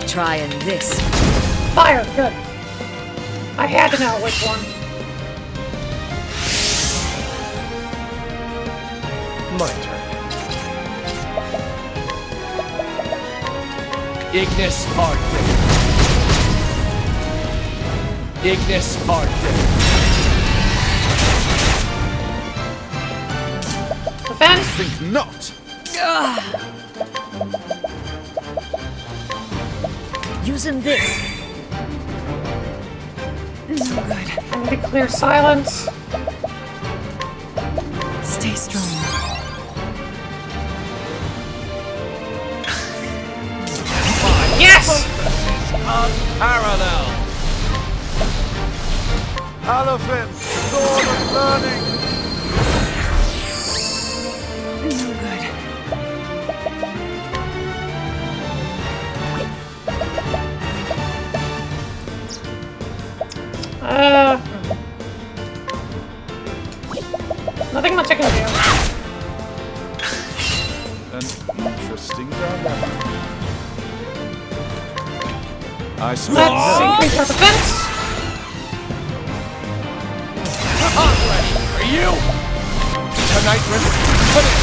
S4: Trying this.
S1: Fire, good. I had to know which one.
S5: My turn.
S2: Ignis Arctic. Ignis Arctic.
S1: Defense?
S5: Think not.
S4: Using this.
S3: No good.
S1: I need to clear silence.
S3: Stay strong.
S1: Yes!
S2: Unparalleled.
S5: Elephant, sword of learning.
S3: No good.
S1: Nothing much I can do.
S5: An interesting dilemma. I
S1: Let's
S5: smell
S1: increase our defense.
S2: Are you? Tonight, River. Put it.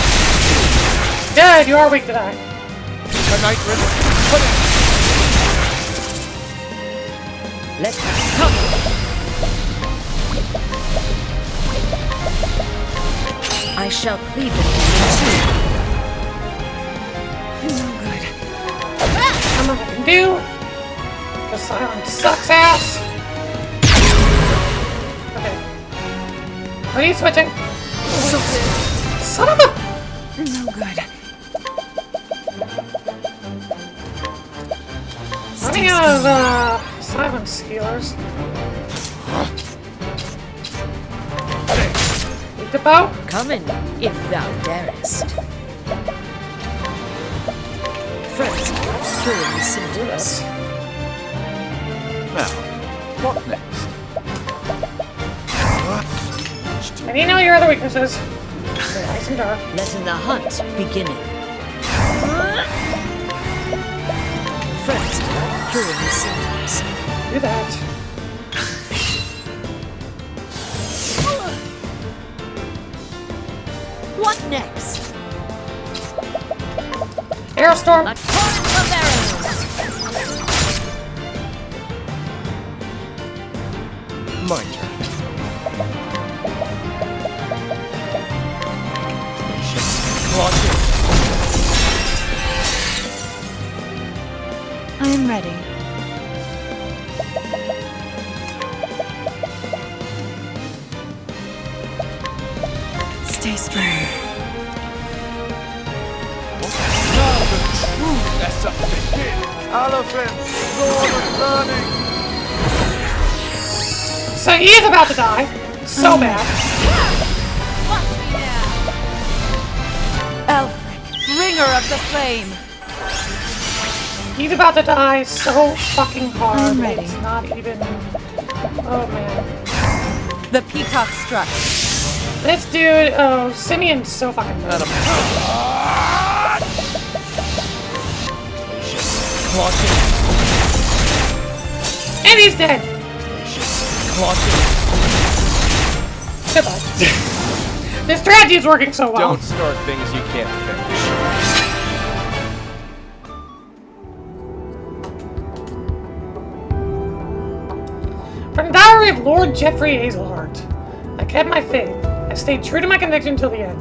S1: Good, you are weak to that.
S2: Tonight, River. Put it.
S4: Let's come. I shall cleave it in
S3: No good.
S1: I don't know what I can do. The silence sucks ass. Okay. Are you switching? Son of a...
S3: No good.
S1: Running out of silence healers. Need the bow?
S4: Coming, if thou darest. First, killing the symptoms.
S5: Now, what next?
S1: I need to know your other weaknesses. Okay, ice and dark.
S4: Letting the hunt beginning. First, killing the symptoms.
S1: Do that.
S4: What next?
S1: Aerostorm.
S4: A torrent of arrows.
S5: My turn.
S2: Launch it.
S3: I am ready. Stay strong.
S2: Now the true lesson begins.
S5: Elephant, sword of learning.
S1: So he is about to die. So bad.
S3: Alfred, bringer of the flame.
S1: He's about to die so fucking hard.
S3: I'm ready.
S1: It's not even... Oh, man.
S3: The peacock struck.
S1: This dude... Oh, Simeon's so fucking good.
S2: Launch it.
S1: And he's dead.
S2: Launch it.
S1: Goodbye. This strategy is working so well.
S2: Don't start things you can't finish.
S1: From the Diary of Lord Geoffrey Hazelhart. I kept my faith. I stayed true to my conviction until the end.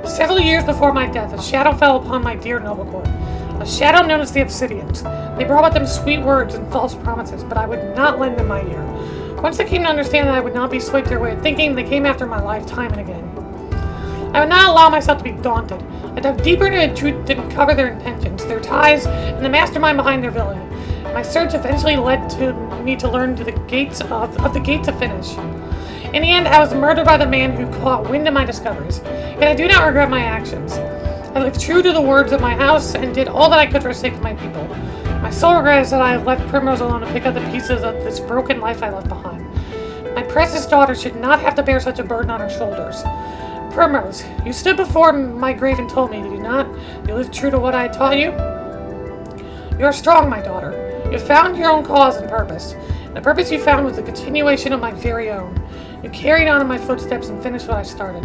S1: Several years before my death, a shadow fell upon my dear noble court. A shadow known as the Obsidians. They brought with them sweet words and false promises, but I would not lend them my ear. Once they came to understand that I would not be swayed their way of thinking, they came after my life time and again. I would not allow myself to be daunted. I dug deeper into the truth, didn't cover their intentions, their ties, and the mastermind behind their villainy. My search eventually led to me to learn to the gates of the gates of finish. In the end, I was murdered by the man who caught wind of my discoveries, yet I do not regret my actions. I lived true to the words of my house and did all that I could for the sake of my people. My sole regret is that I left Primrose alone to pick up the pieces of this broken life I left behind. My precious daughter should not have to bear such a burden on her shoulders. Primrose, you stood before my grave and told me, did you not? You lived true to what I taught you? You are strong, my daughter. You found your own cause and purpose. The purpose you found was the continuation of my very own. You carried on in my footsteps and finished what I started.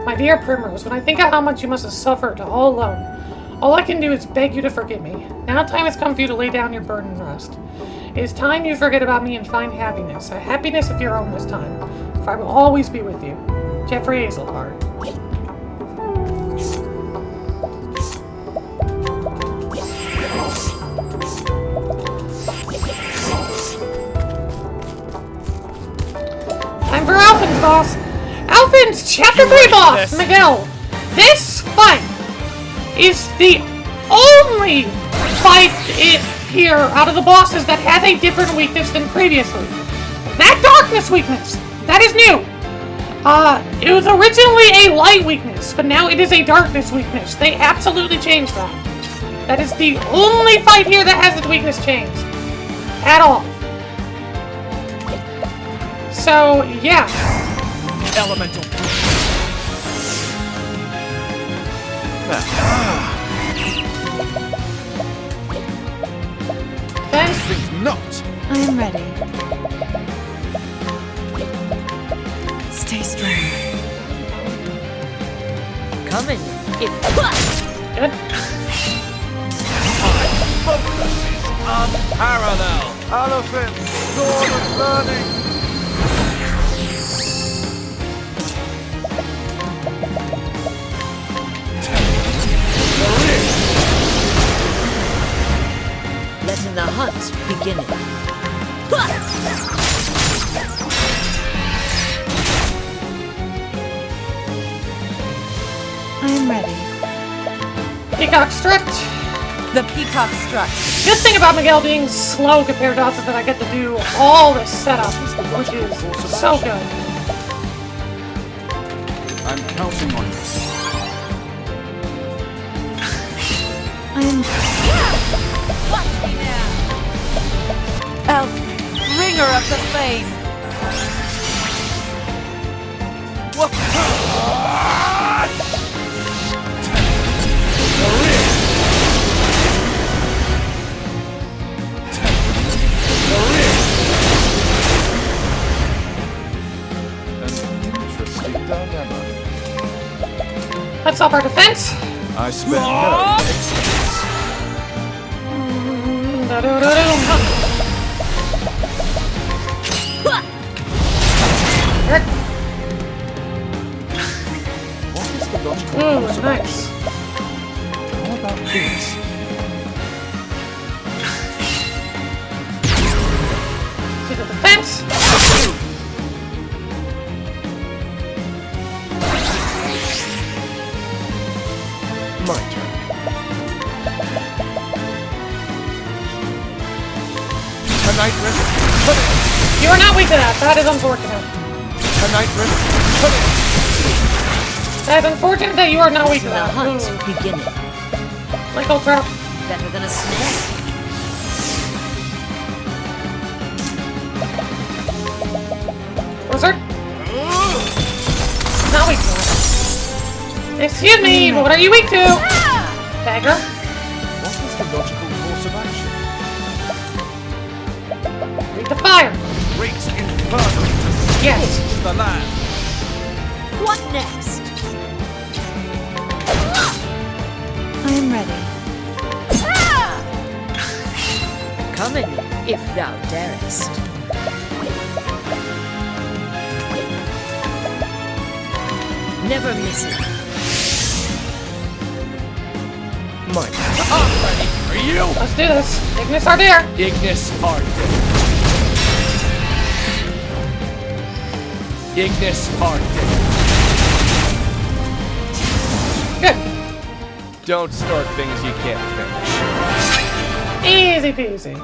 S1: My dear Primrose, when I think of how much you must have suffered all alone, all I can do is beg you to forgive me. Now time has come for you to lay down your burden and rest. It is time you forget about me and find happiness, a happiness of your own this time, for I will always be with you. Jeffrey Hazelhart. Time for Alphen's boss. Alphen's Chapter 3 boss,
S2: this.
S1: Miguel. This fight is the only fight here out of the bosses that has a different weakness than previously. That darkness weakness, that is new. It was originally a light weakness, but now it is a darkness weakness. They absolutely changed that. That is the only fight here that has its weakness changed. At all. So, yeah.
S2: Elemental.
S1: Then,
S5: Think not.
S3: I am ready. Stay strong.
S4: Coming. If
S1: good.
S2: Focus is unparalleled.
S5: Elephant, sword of learning.
S4: letting the hunt begin.
S3: I am ready.
S1: Peacock strut.
S3: The peacock strut.
S1: Good thing about Miguel being slow compared to us is that I get to do all the setup, which is so good.
S5: I'm counting on you.
S3: I am
S4: Watch me now.
S3: Elf, bringer of the flame.
S5: Interesting dilemma.
S1: Let's up our defense.
S5: I spent no What is the logical
S1: Ooh,
S5: course of
S1: nice.
S5: action? How about this?
S1: To the defense.
S5: My turn.
S2: Tonight, Rick.
S1: You are not weak to that. That is unfortunate.
S2: Tonight, Rick.
S1: That is unfortunate that you are not weak to
S4: The
S1: that.
S4: hunt
S1: Ooh.
S4: beginning.
S1: Like old crap.
S4: Better than a snake.
S1: Wizard? Not weak to that. Excuse me, but what are you weak to? Dagger?
S5: What is the logical course of action?
S1: Weak to fire.
S2: Great inferno to
S1: Yes.
S2: scorch the land.
S4: What next?
S3: I am ready.
S4: Coming, if thou darest. Never miss it.
S2: My turn. I'm ready for you.
S1: Let's do this. Ignis Ardere.
S2: Ignis Ardere. Ignis Ardere.
S1: Good.
S2: Don't start things you can't finish.
S1: Easy peasy.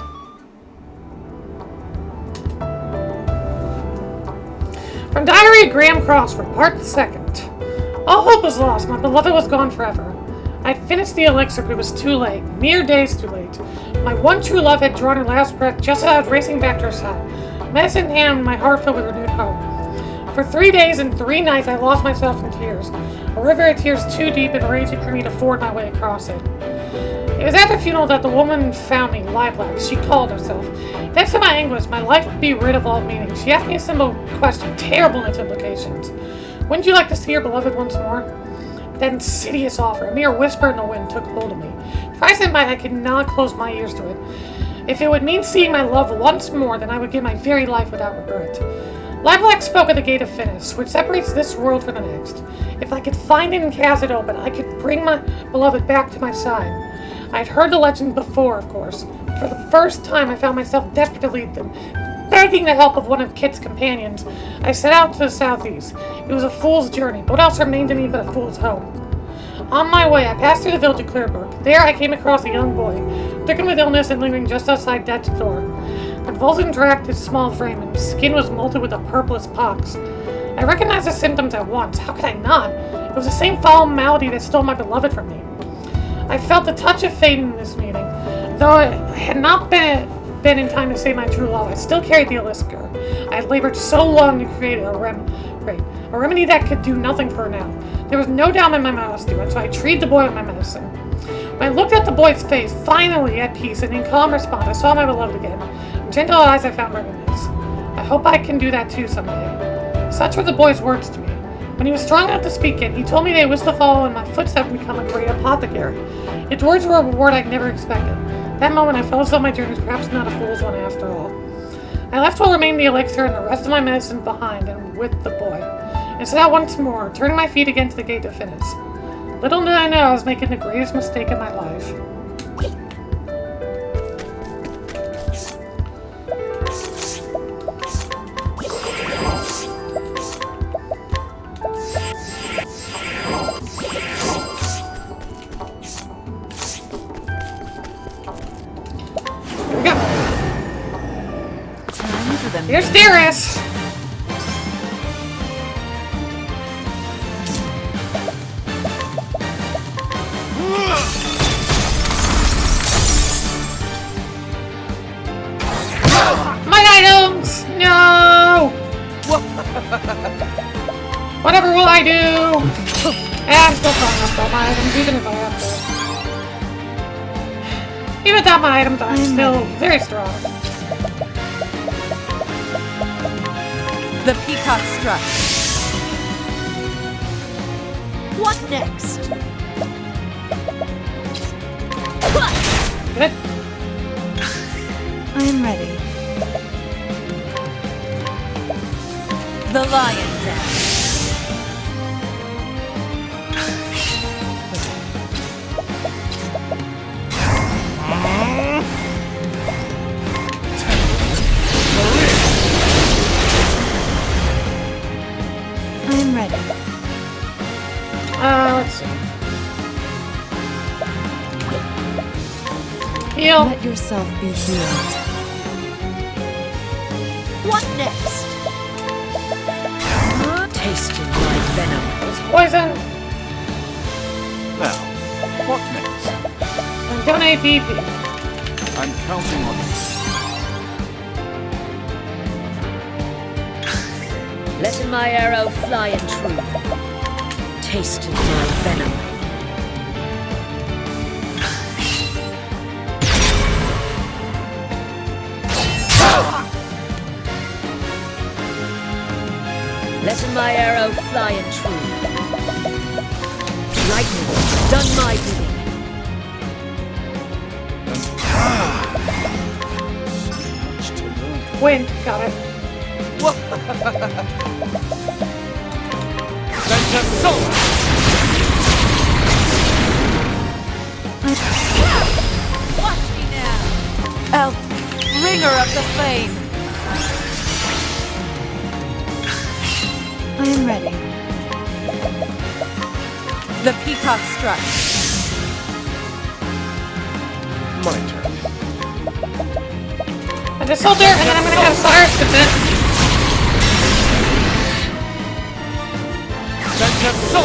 S1: From Diary of Graham Crossford, Part 2nd. All hope was lost. My beloved was gone forever. I'd finished the elixir, but it was too late. Mere days too late. My one true love had drawn her last breath just as I was racing back to her side. Medicine in hand, my heart filled with renewed hope. For 3 days and 3 nights, I lost myself in tears. A river of tears too deep and raging for me to ford my way across it. It was at the funeral that the woman found me, Lilac. She called herself. Thanks to my anguish, my life would be rid of all meaning. She asked me a simple question, terrible in its implications. Wouldn't you like to see your beloved once more? That insidious offer, a mere whisper in the wind, took hold of me. Twice in mind, I could not close my ears to it. If it would mean seeing my love once more, then I would give my very life without regret. Lilac spoke of the Gate of Finis, which separates this world from the next. If I could find it and cast it open, I could bring my beloved back to my side. I had heard the legend before, of course. For the first time, I found myself desperate to lead them. Begging the help of one of Kit's companions, I set out to the southeast. It was a fool's journey, but what else remained to me but a fool's hope? On my way, I passed through the village of Clearbrook. There, I came across a young boy, stricken with illness and lingering just outside death's door. Convulsions racked his small frame, and his skin was molted with a purplish pox. I recognized the symptoms at once. How could I not? It was the same foul malady that stole my beloved from me. I felt the touch of fate in this meeting. Though I had not been in time to save my true love, I still carried the elixir. I had labored so long to create a remedy that could do nothing for her now. There was no doubt in my mind to it, so I treated the boy with my medicine. When I looked at the boy's face, finally at peace and in calm response, I saw my beloved again. In gentle eyes I found recognize. I hope I can do that too someday. Such were the boy's words to me. When he was strong enough to speak again, he told me they wished to follow in my footsteps and become a great apothecary. Its words were a reward I'd never expected. That moment I felt as though my journey was perhaps not a fool's one after all. I left what remained the elixir and the rest of my medicine behind and with the boy, and set out once more, turning my feet against the Gate of Finis. Little did I know I was making the greatest mistake of my life. Here's Darius! My items! No! Whatever will I do? I'm still trying to steal my items, even if I have to. Even without my items, I'm still very strong.
S3: The peacock struck.
S4: What next?
S1: Good.
S3: I am ready. The lion dance. I am ready.
S1: Let's see. Heal.
S3: Let yourself be healed.
S4: What next? Tasting my venom.
S1: There's poison.
S5: Now, what next?
S1: And donate BP.
S5: I'm counting on you.
S4: Letting my arrow fly and true. Tasting my venom. Letting my arrow fly and true. Lightning, done my bidding.
S5: Much to learn.
S1: Wind. Got it.
S2: Venta Sola!
S3: Watch me now. Elf, bringer of the flame. I am ready. The peacock struck.
S5: My turn.
S1: I just hold there, and then I'm gonna have Cyrus defend.
S2: Send us soul!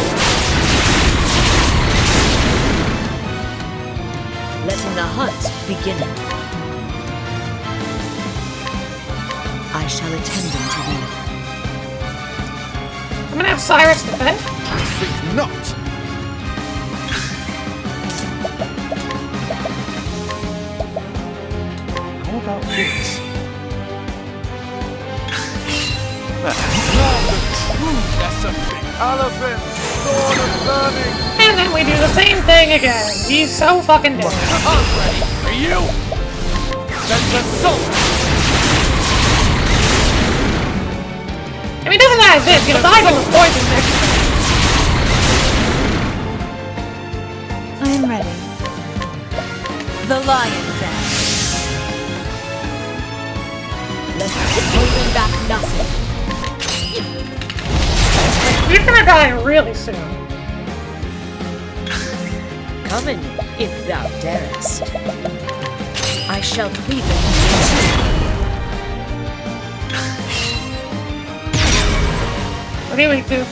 S4: Letting the hunt begin. I shall attend unto thee.
S1: I'm gonna have Cyrus defend.
S5: Think not! How about this?
S2: That's a big
S5: Elephant! Sword of learning!
S1: And then we do the same thing again. He's so fucking dead.
S2: I'm ready for you! Send us soul!
S1: If he doesn't have this, he'll die from the poison next time.
S3: I am ready. The lion's den.
S4: Let's holding back nothing.
S1: He's gonna die really soon.
S4: Come in, if thou darest. I shall cleave it
S1: What do we do?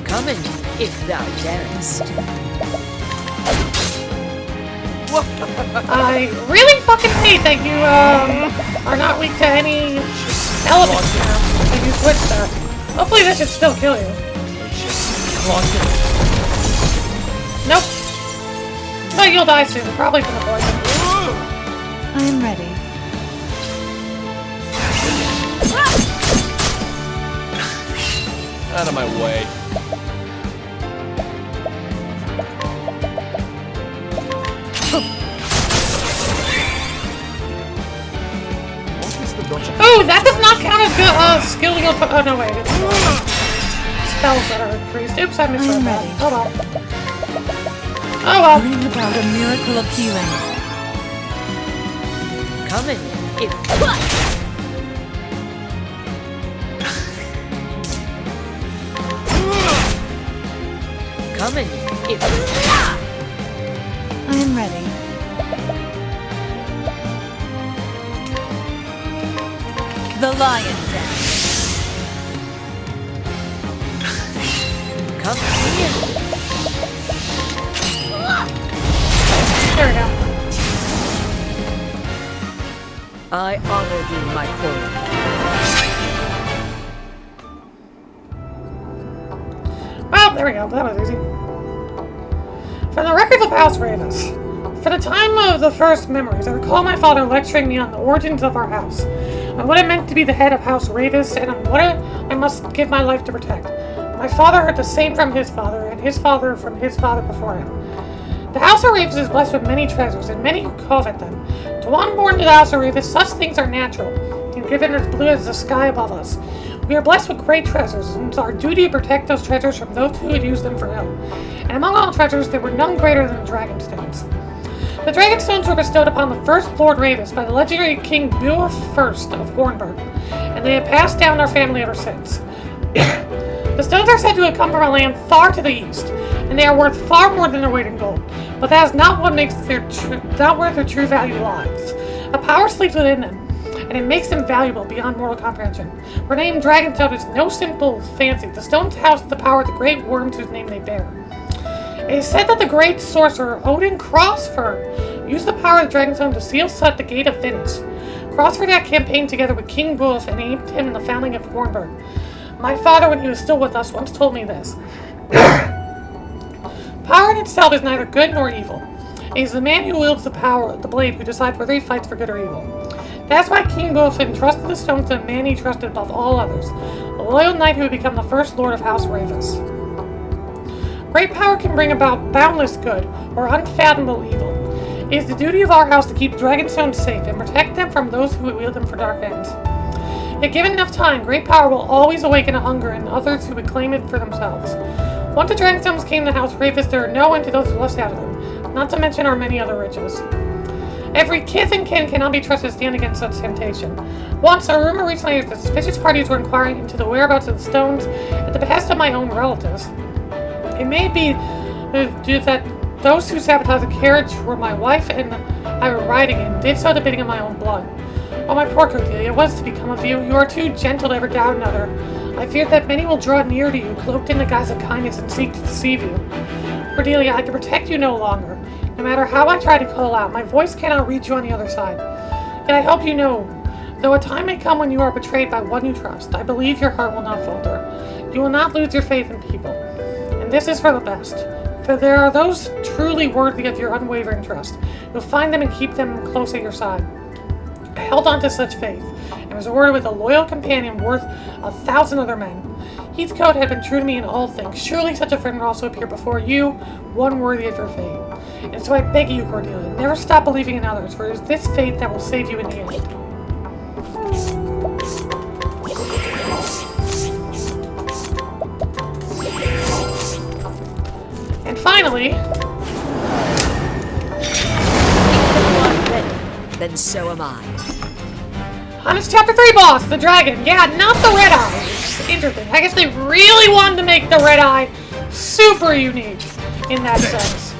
S4: Come in, if thou darest.
S1: I really fucking hate that you are not weak to any elements now. If you switch that. Hopefully this should still kill you. Nope. But you'll die soon, probably from the poison.
S3: I am ready.
S2: Out of my way.
S5: What is the logic?
S1: Oh, that does not count as good skill you'll oh no wait, it's spells that are increased. Oops, I misread
S3: I'm
S1: that.
S3: ready.
S1: Oh well. Oh well.
S3: Bring about a miracle of healing.
S4: Come in, if Come in, if
S3: I am ready. The lion's den.
S4: come in.
S1: There we go.
S4: I honor thee, my queen.
S1: Well, there we go. That was easy. From the records of House Ravis. For the time of the first memories, I recall my father lecturing me on the origins of our house, on what it meant to be the head of House Ravis, and on what I must give my life to protect. My father heard the same from his father, and his father from his father before him. The House of Ravis is blessed with many treasures, and many who covet them. To one born to the House of Ravis, such things are natural, and given as blue as the sky above us. We are blessed with great treasures, and it's our duty to protect those treasures from those who would use them for ill. And among all treasures, there were none greater than the Dragonstones. The Dragonstones were bestowed upon the first Lord Ravis by the legendary King Beowulf I of Hornburg, and they have passed down our family ever since. The stones are said to have come from a land far to the east, and they are worth far more than their weight in gold. But that is not what makes not where their true value lies. A power sleeps within them, and it makes them valuable beyond mortal comprehension. Their name Dragonstone is no simple fancy. The stones house the power of the great worms whose name they bear. It is said that the great sorcerer Odin Crossford used the power of the Dragonstone to seal shut the Gate of Venice. Crossford had campaigned together with King Beowulf and aided him in the founding of Hornburg. My father, when he was still with us, once told me this. Power in itself is neither good nor evil. It is the man who wields the power, the blade, who decides whether he fights for good or evil. That's why King Beowulf entrusted the stones to the man he trusted above all others, a loyal knight who would become the first lord of House Ravis. Great power can bring about boundless good or unfathomable evil. It is the duty of our house to keep Dragonstones safe and protect them from those who would wield them for dark ends. Yet given enough time, great power will always awaken a hunger in others who would claim it for themselves. Once the Dragonstones came to House Ravis, there are no end to those who lust out of them, not to mention our many other riches. Every kith and kin cannot be trusted to stand against such temptation. Once, a rumor reached my ears that suspicious parties were inquiring into the whereabouts of the stones at the behest of my own relatives. It may be that those who sabotaged the carriage were my wife and I were riding in, did so at the bidding of my own blood. Oh, my poor Cordelia, what is to become of you? You are too gentle to ever doubt another. I fear that many will draw near to you, cloaked in the guise of kindness, and seek to deceive you. Cordelia, I can protect you no longer. No matter how I try to call out, my voice cannot reach you on the other side. Yet I hope you know, though a time may come when you are betrayed by one you trust, I believe your heart will not falter. You will not lose your faith in people. And this is for the best. For there are those truly worthy of your unwavering trust. You'll find them and keep them close at your side. I held on to such faith, and was rewarded with a loyal companion worth 1,000 other men. Heathcote had been true to me in all things. Surely such a friend would also appear before you, one worthy of your fate. And so I beg you, Cordelia, never stop believing in others, for it is this faith that will save you in the end. And finally...
S4: Then so am I.
S1: On this Chapter 3 boss, the dragon. Yeah, not the red eye. It's interesting. I guess they really wanted to make the red eye super unique in that sense.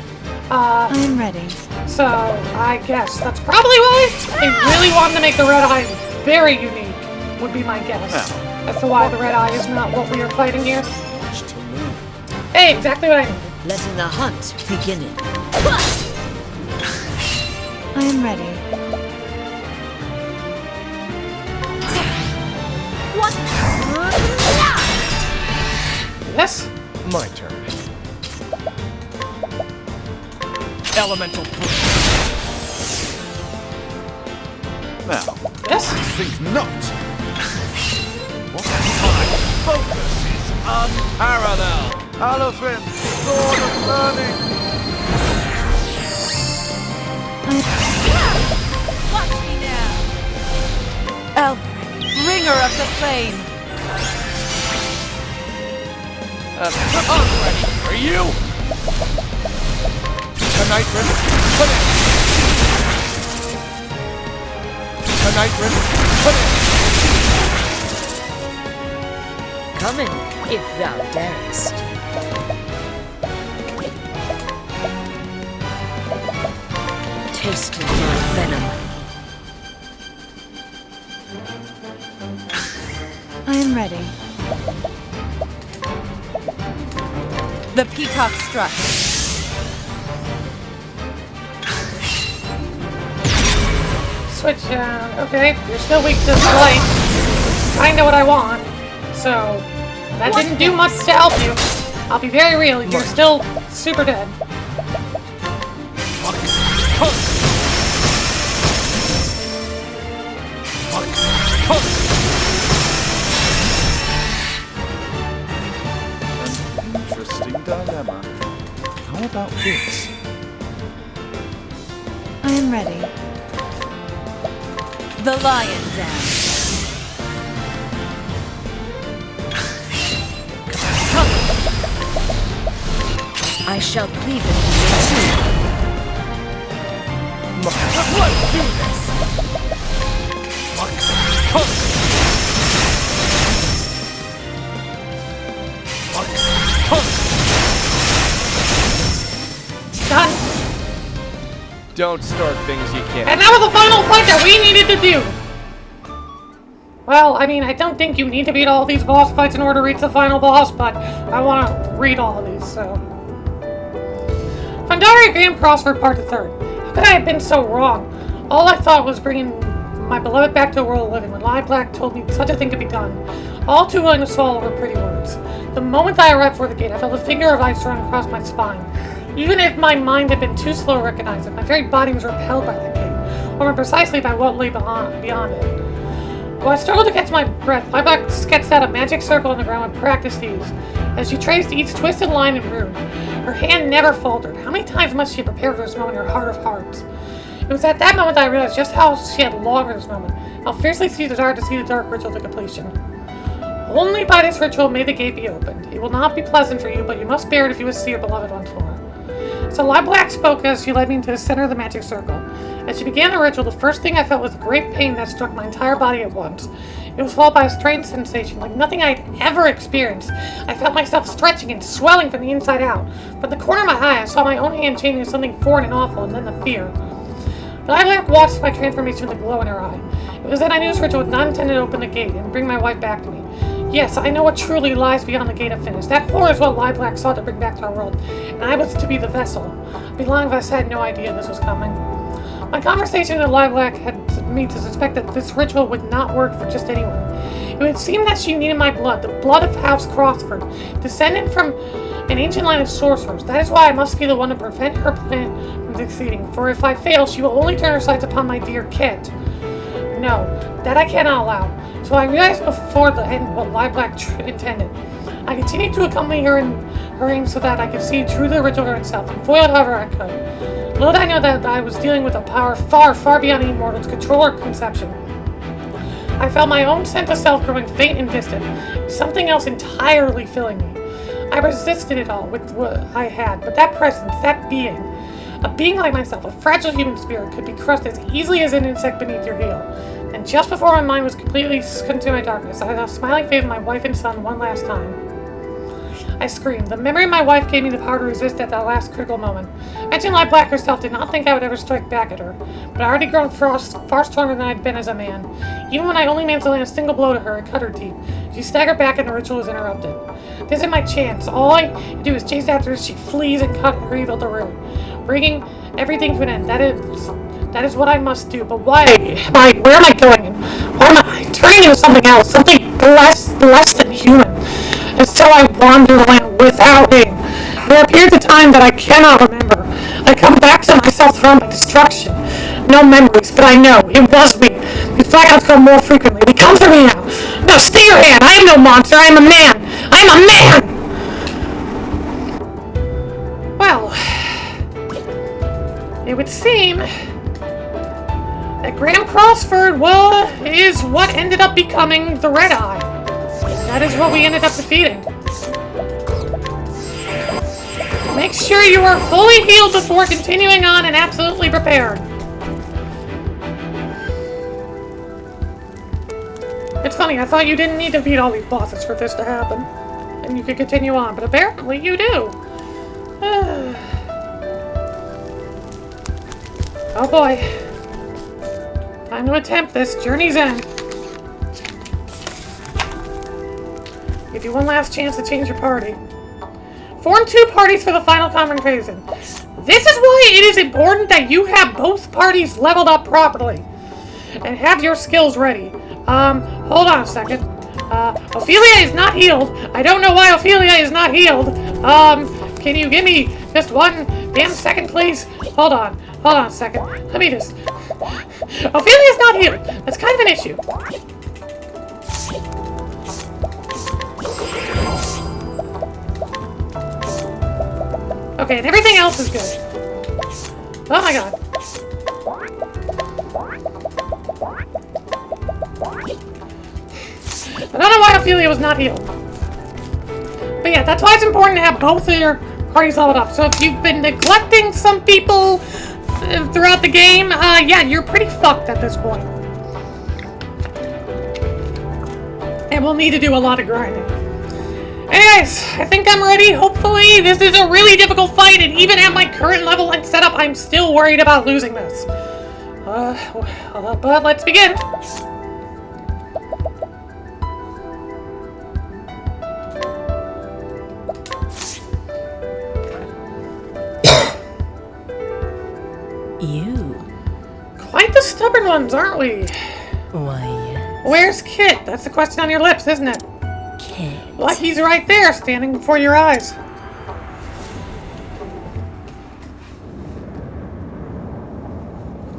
S3: I'm ready.
S1: So, I guess that's probably why they really wanted to make the red eye very unique, would be my guess. As to why the red eye is not what we are fighting here. Hey, exactly what I needed.
S4: Letting the hunt begin.
S3: I am ready.
S4: What?
S1: Yes?
S2: My turn. Elemental push. Now,
S1: Yes?
S2: think not. What? My focus is unparalleled. Elephant, sword of learning.
S3: Watch me now. Alfred, bringer of the flame.
S2: I'm ready for you. Tonight, Rift, put it. Tonight, Rift, put it.
S4: Coming, if thou darest. Taste of my venom.
S3: I am ready. The peacock struck.
S1: Switch, okay. You're still weak to light. Kinda what I want. So, that didn't do much to help you. I'll be very real, you're still super dead.
S5: Interesting dilemma. How about this?
S3: I am ready. The lion dance.
S4: I shall cleave it too.
S2: Let's do this.
S1: Done.
S2: Don't start things you can't.
S1: And that was the final fight that we needed to do. Well, I mean, I don't think you need to beat all these boss fights in order to reach the final boss, but I want to read all of these, so. Pandaria Grand Crossword Part the Third. How could I have been so wrong? All I thought was bringing my beloved back to the world of living when Lai Black told me such a thing could be done. All too willing to swallow her pretty words. The moment I arrived before the gate, I felt a finger of ice run across my spine. Even if my mind had been too slow to recognize it, my very body was repelled by that gate, or more precisely by what lay beyond it. While I struggled to catch my breath, Lai Black sketched out a magic circle on the ground with practiced ease. As she traced each twisted line and rune, her hand never faltered. How many times must she have prepared for this moment in her heart of hearts? It was at that moment that I realized just how she had longed for this moment, how fiercely she desired to see the dark ritual to completion. Only by this ritual may the gate be opened. It will not be pleasant for you, but you must bear it if you wish to see your beloved once more. So Lai Black spoke as she led me into the center of the magic circle. As she began the ritual, the first thing I felt was a great pain that struck my entire body at once. It was followed by a strange sensation, like nothing I had ever experienced. I felt myself stretching and swelling from the inside out. From the corner of my eye, I saw my own hand changing into something foreign and awful, and then the fear. Lai Black watched my transformation with a glow in her eye. It was that I knew this ritual was not intended to open the gate and bring my wife back to me. Yes, I know what truly lies beyond the gate of finish. That horror is what Black sought to bring back to our world, and I was to be the vessel. I'd be lying if I said I had no idea this was coming. My conversation with Black had me to suspect that this ritual would not work for just anyone. It would seem that she needed my blood, the blood of House Crossford, descendant from an ancient line of sorcerers. That is why I must be the one to prevent her plan from succeeding, for if I fail, she will only turn her sights upon my dear Kit. No, that I cannot allow. So I realized before the end what Black intended. I continued to accompany her in her aim so that I could see through the ritual itself and foil it however I could. Little did I know that I was dealing with a power far, far beyond any mortal's control or conception. I felt my own sense of self growing faint and distant, something else entirely filling me. I resisted it all with what I had, but that presence, that being, a being like myself, a fragile human spirit, could be crushed as easily as an insect beneath your heel. And just before my mind was completely consumed by darkness, I saw a smiling face of my wife and son one last time. I screamed. The memory of my wife gave me the power to resist at that last critical moment. Imagine Black herself did not think I would ever strike back at her, but I already grown far stronger than I'd been as a man. Even when I only managed to land a single blow to her, it cut her deep. She staggered back and the ritual was interrupted. This is my chance. All I do is chase after her as she flees and cut her evil to root, bringing everything to an end. That is what I must do. But why? Where am I going? And why am I turning into something else? Something less than human. And so I wander the land without aim. There are periods of time that I cannot remember. I come back to myself thrown by destruction. No memories, but I know it was me. These blackouts come more frequently. They come for me now. No, stay your hand. I am no monster. I am a man. I am a man. Well, it would seem that Graham Crossford is what ended up becoming the Red Eye. That is what we ended up defeating. Make sure you are fully healed before continuing on and absolutely prepared. It's funny, I thought you didn't need to beat all these bosses for this to happen. And you could continue on, but apparently you do. Oh boy. Time to attempt this journey's end. Give you one last chance to change your party. Form 2 parties for the final confrontation. This is why it is important that you have both parties leveled up properly. And have your skills ready. Hold on a second. Ophelia is not healed. I don't know why Ophelia is not healed. Can you give me just one damn second, please? Hold on a second. Let me just... Ophelia's not healed. That's kind of an issue. Okay, and everything else is good. Oh my god. I don't know why Ophelia was not healed. But yeah, that's why it's important to have both of your parties leveled up. So if you've been neglecting some people throughout the game, yeah, you're pretty fucked at this point. And we'll need to do a lot of grinding. Anyways, I think I'm ready. Hopefully, this is a really difficult fight, and even at my current level and setup, I'm still worried about losing this. But let's begin.
S4: You?
S1: Quite the stubborn ones, aren't we?
S4: Why, yes.
S1: Where's Kit? That's the question on your lips, isn't it?
S4: Kit.
S1: Well, he's right there, standing before your eyes.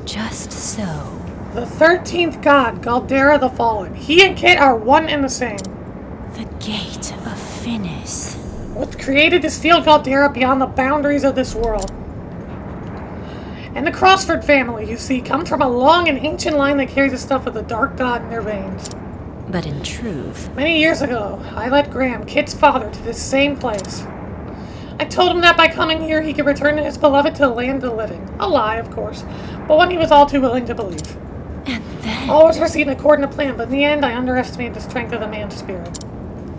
S4: Just so.
S1: The 13th god, Galdera the Fallen. He and Kit are one and the same.
S4: The Gate of Finis.
S1: What created to steal Galdera beyond the boundaries of this world. And the Crossford family, you see, comes from a long and ancient line that carries the stuff of the dark god in their veins.
S4: But in truth...
S1: Many years ago, I led Graham, Kit's father, to this same place. I told him that by coming here, he could return his beloved to the land of the living. A lie, of course, but one he was all too willing to believe.
S4: And then...
S1: All was proceeding according to plan, but in the end, I underestimated the strength of the man's spirit.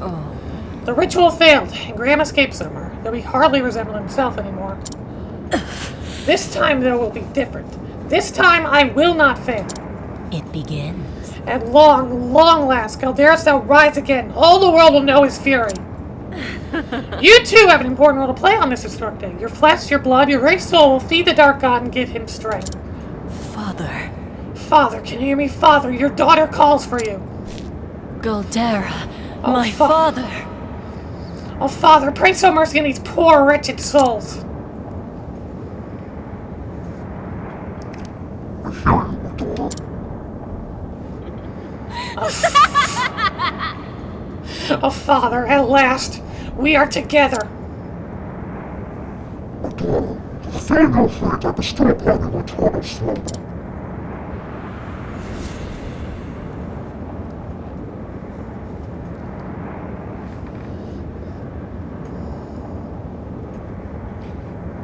S4: Oh.
S1: The ritual failed, and Graham escaped somewhere, though he hardly resembled himself anymore. This time, though, will be different. This time, I will not fail.
S4: It begins.
S1: At long, long last, Galderas shall rise again. All the world will know his fury. You too have an important role to play on this historic day. Your flesh, your blood, your very soul will feed the dark god and give him strength.
S3: Father.
S1: Father, can you hear me? Father, your daughter calls for you.
S3: Galdera.
S1: Oh,
S3: my father.
S1: Oh, Father, pray so mercy on these poor, wretched souls. Oh, Father, at last, we are together.
S6: Fear no fate, I bestow upon you eternal slumber.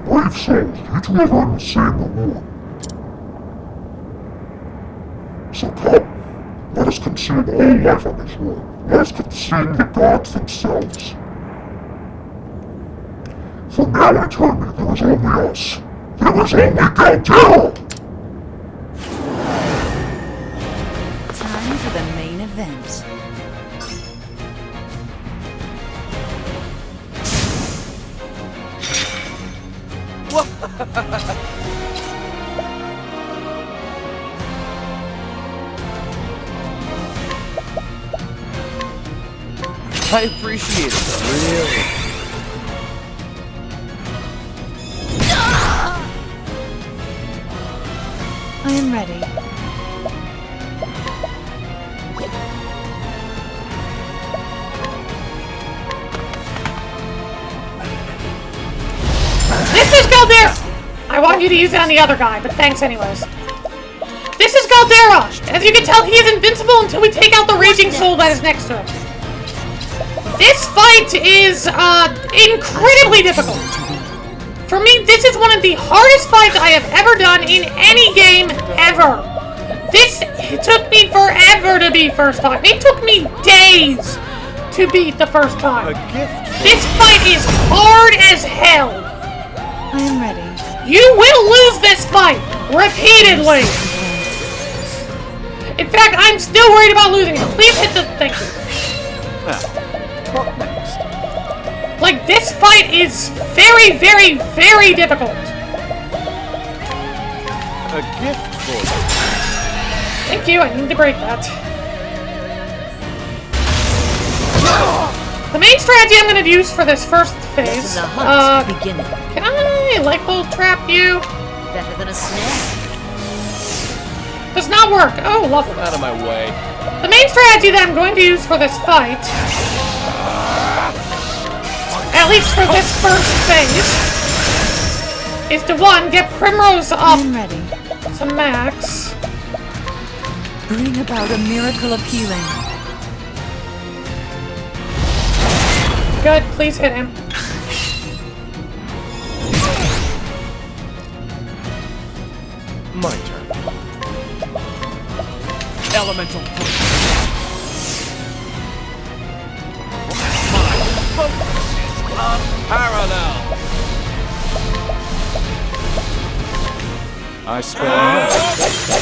S6: Brave souls, you two have unseen the war. So come, let us consume all life on this world. Let us consume the gods themselves. From now on eternity, there is only us. There is only Galdera!
S3: Time for the main event.
S2: I appreciate it, really.
S3: I am ready.
S1: This is Galdera! I want you to use it on the other guy, but thanks anyways. This is Galdera! As you can tell, he is invincible until we take out the raging soul that is next to him. This fight is, incredibly difficult. For me, this is one of the hardest fights I have ever done in any game, ever. This took me forever to beat first time. It took me days to beat the first time. This fight is hard as hell.
S3: I am ready.
S1: You will lose this fight repeatedly. In fact, I'm still worried about losing it. Please hit the thank you.
S2: What next?
S1: Like, this fight is very, very, very difficult.
S2: A gift for you.
S1: Thank you, I need to break that. The main strategy I'm going to use for this first phase,
S4: The hunt beginning.
S1: can I light bulb trap you?
S4: Better than a snare.
S1: Does not work. Oh, lovely.
S2: Out of my way.
S1: The main strategy that I'm going to use for this fight, at least for this first phase, is to one, get Primrose up
S3: I'm ready.
S1: to max.
S3: Bring about a miracle of healing.
S1: Good, please hit him.
S2: My turn. Elemental push. My focus is unparalleled. I spell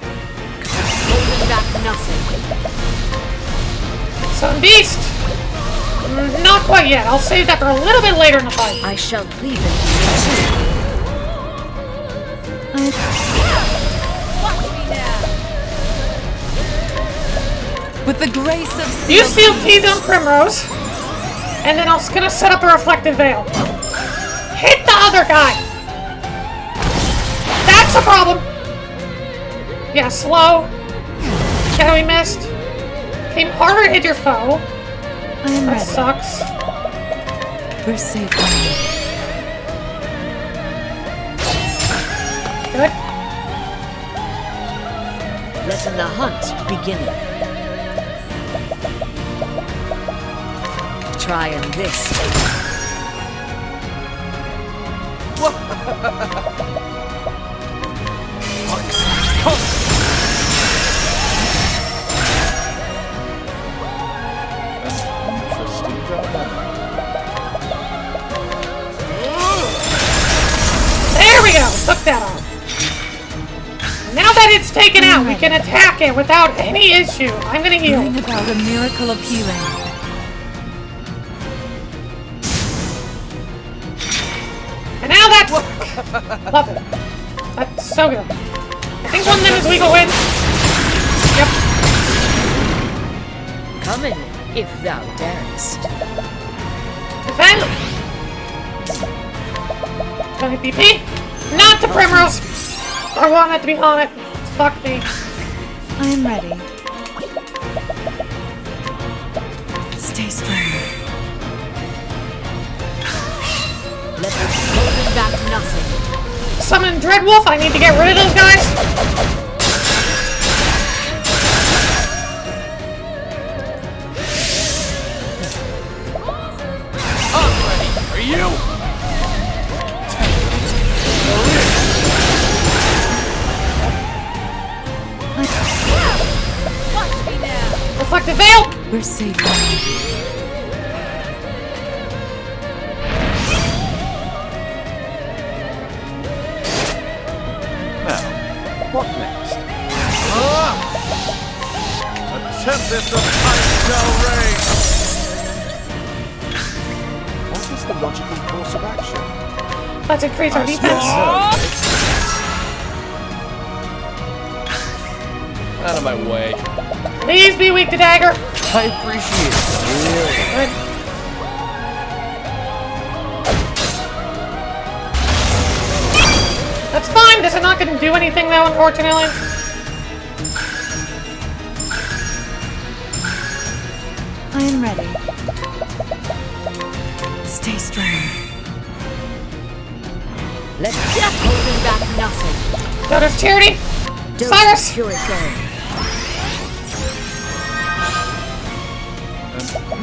S4: Holding back nothing.
S1: Sun Beast! Not quite yet. I'll save that for a little bit later in the fight.
S4: I shall cleave in you.
S3: With the grace of
S1: You seal Teeth on Primrose, and then I'm gonna set up a reflective veil. Hit the other guy! That's a problem! Yeah, slow. Shadowy Mist. Came harder to hit your foe.
S3: I am
S1: That
S3: ready.
S1: sucks.
S3: We're safe now.
S1: Good.
S4: Letting the hunt beginning. Trying this.
S2: interesting dilemma.
S1: There we go! Took that off. that it's taken out, we can attack it without any issue. I'm gonna heal.
S3: Bring about a miracle of healing.
S1: And now that's... Love it. That's so good. I think one of them is we go in. Yep.
S4: Come in, if thou darest.
S1: Defend! Gonna BP? Not the Primrose! I want it to be on it. Fuck me.
S3: I am ready. Stay strong.
S4: Let them hold back nothing.
S1: Summon Dreadwolf, I need to get rid of those guys.
S2: I'm ready for you!
S3: Watch me now.
S1: Reflective Veil!
S3: We're safe now.
S5: What next? Tempest of Ice Ray! What is the logical course of action?
S1: Let's increase our defense.
S2: Out of my way.
S1: Please be weak to dagger.
S2: I appreciate it.
S1: Good. That's fine. This is not going to do anything, though, unfortunately.
S3: I am ready. Stay strong.
S4: Let them hold back nothing.
S1: Notice Charity.
S4: Don't
S1: Cyrus.
S4: purify.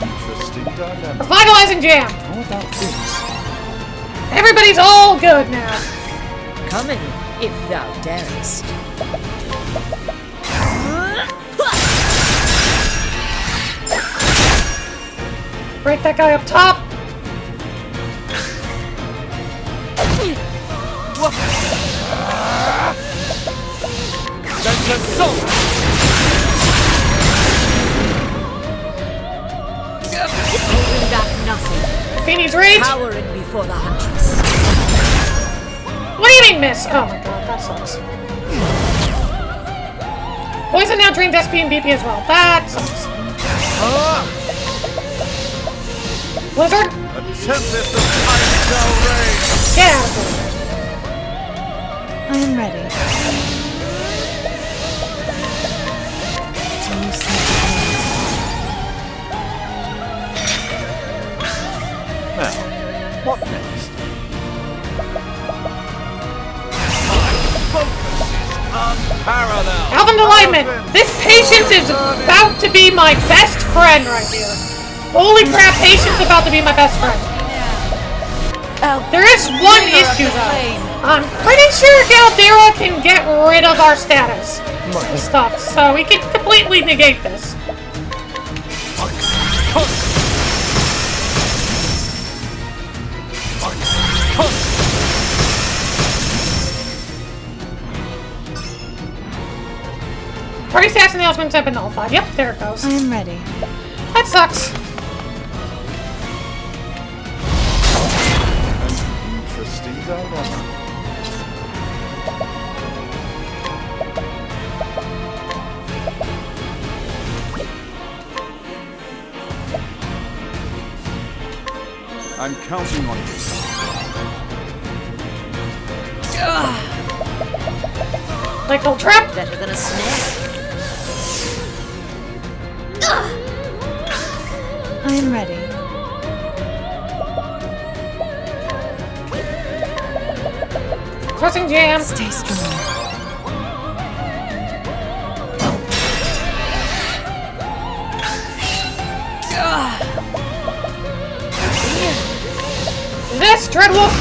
S5: Interesting dilemma.
S1: Revitalizing Jam.
S5: How about this?
S1: Everybody's all good now.
S4: Come in, if thou darest.
S1: Break that guy up top.
S2: That's assault!
S4: Holding back nothing.
S1: Phoenix Rage.
S4: Cowering before the huntress.
S1: What do you mean, miss? Oh my god, that sucks. Poison now drains SP and BP as well. That sucks. Blizzard?
S5: A tempest of Ice Ray!
S1: Get out of here.
S3: I am ready. Do something.
S5: Now, what next?
S2: Unparalleled!
S1: Alvin Delightment, this Patience is about to be my best friend right here. Holy crap, Patience is about to be my best friend. There is one issue though. I'm pretty sure Galdera can get rid of our status stuff, so we can completely negate this. Party stats and the elements have been nullified. Yep, there it goes.
S3: I am ready.
S1: That sucks.
S5: Interesting dilemma. I'm counting on you.
S1: Like old trap.
S4: Better than a snare.
S3: I am ready.
S1: Crossing jam.
S3: Stay strong.
S1: This Dreadwolf.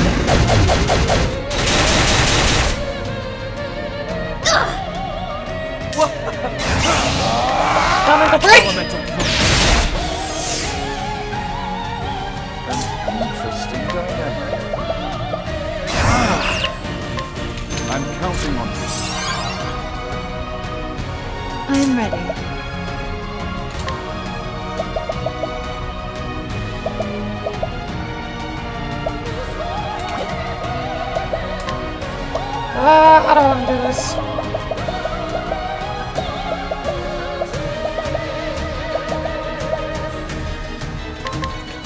S1: Elemental break.
S5: Interesting dilemma. I'm counting on you.
S1: I don't want to do this.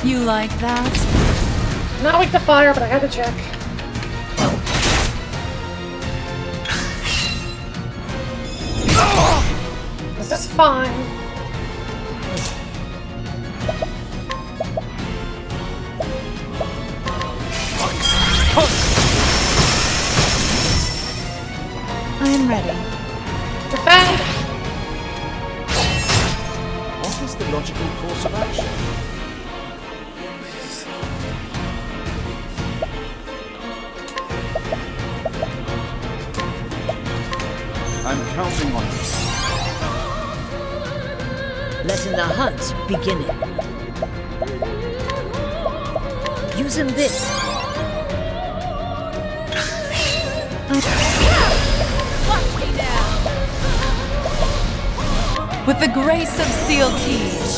S3: You like that?
S1: Not weak to fire, but I had to check. This is fine.
S3: I am ready.
S1: Defend!
S5: What is the logical course of action? I'm counting on you.
S4: Letting the hunt begin. Using this.
S3: Watch me now. With the grace of Seal Teach.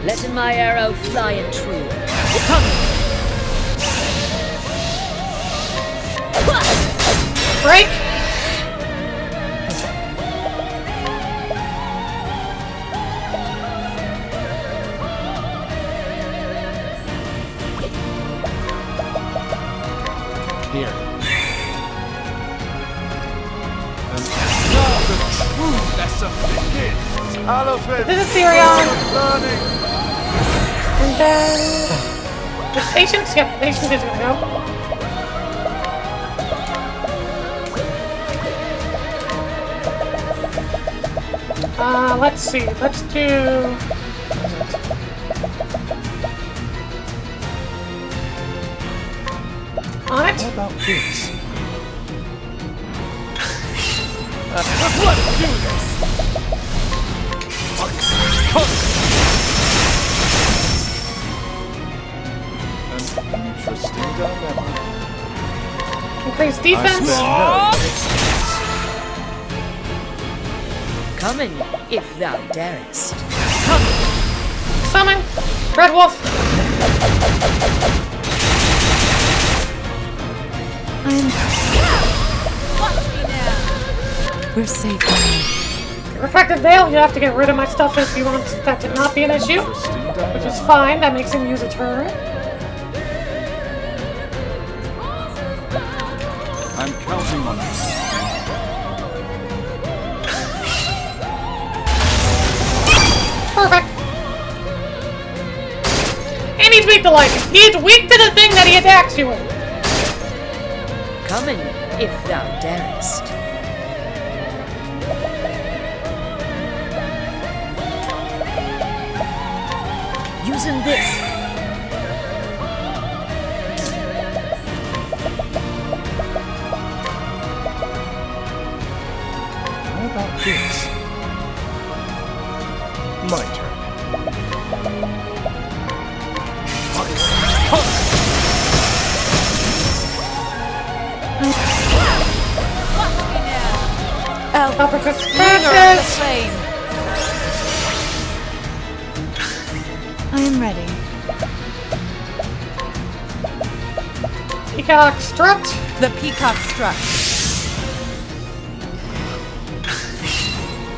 S4: Letting my arrow fly and true. Coming.
S1: Break!
S5: Here. And now the true lesson begins. Elephant!
S1: This is Tyrion.
S5: Learning!
S1: And then... With patience? Yep, patience is gonna go. Let's see. Let's do... On it?
S5: How about this?
S2: Let's do this!
S5: An interesting dilemma.
S1: Increase
S5: I
S1: defense.
S5: spend
S4: Coming, if thou darest.
S1: Summon. Red Wolf.
S3: Watch me now. We're safe now.
S1: Refracted Veil, you have to get rid of my stuff if you want that to not be an issue.
S5: interesting
S1: Which
S5: dilemma.
S1: is fine, that makes him use a turn.
S5: I'm counting on you.
S1: Perfect. And he's weak to lightning. He's weak to the thing that he attacks you with.
S4: Coming, if thou darest. Using this.
S5: How about this? My turn.
S1: Uppercut
S3: Bringer of the
S1: smashes.
S3: flame. I am ready.
S1: Peacock strut.
S3: The peacock struck.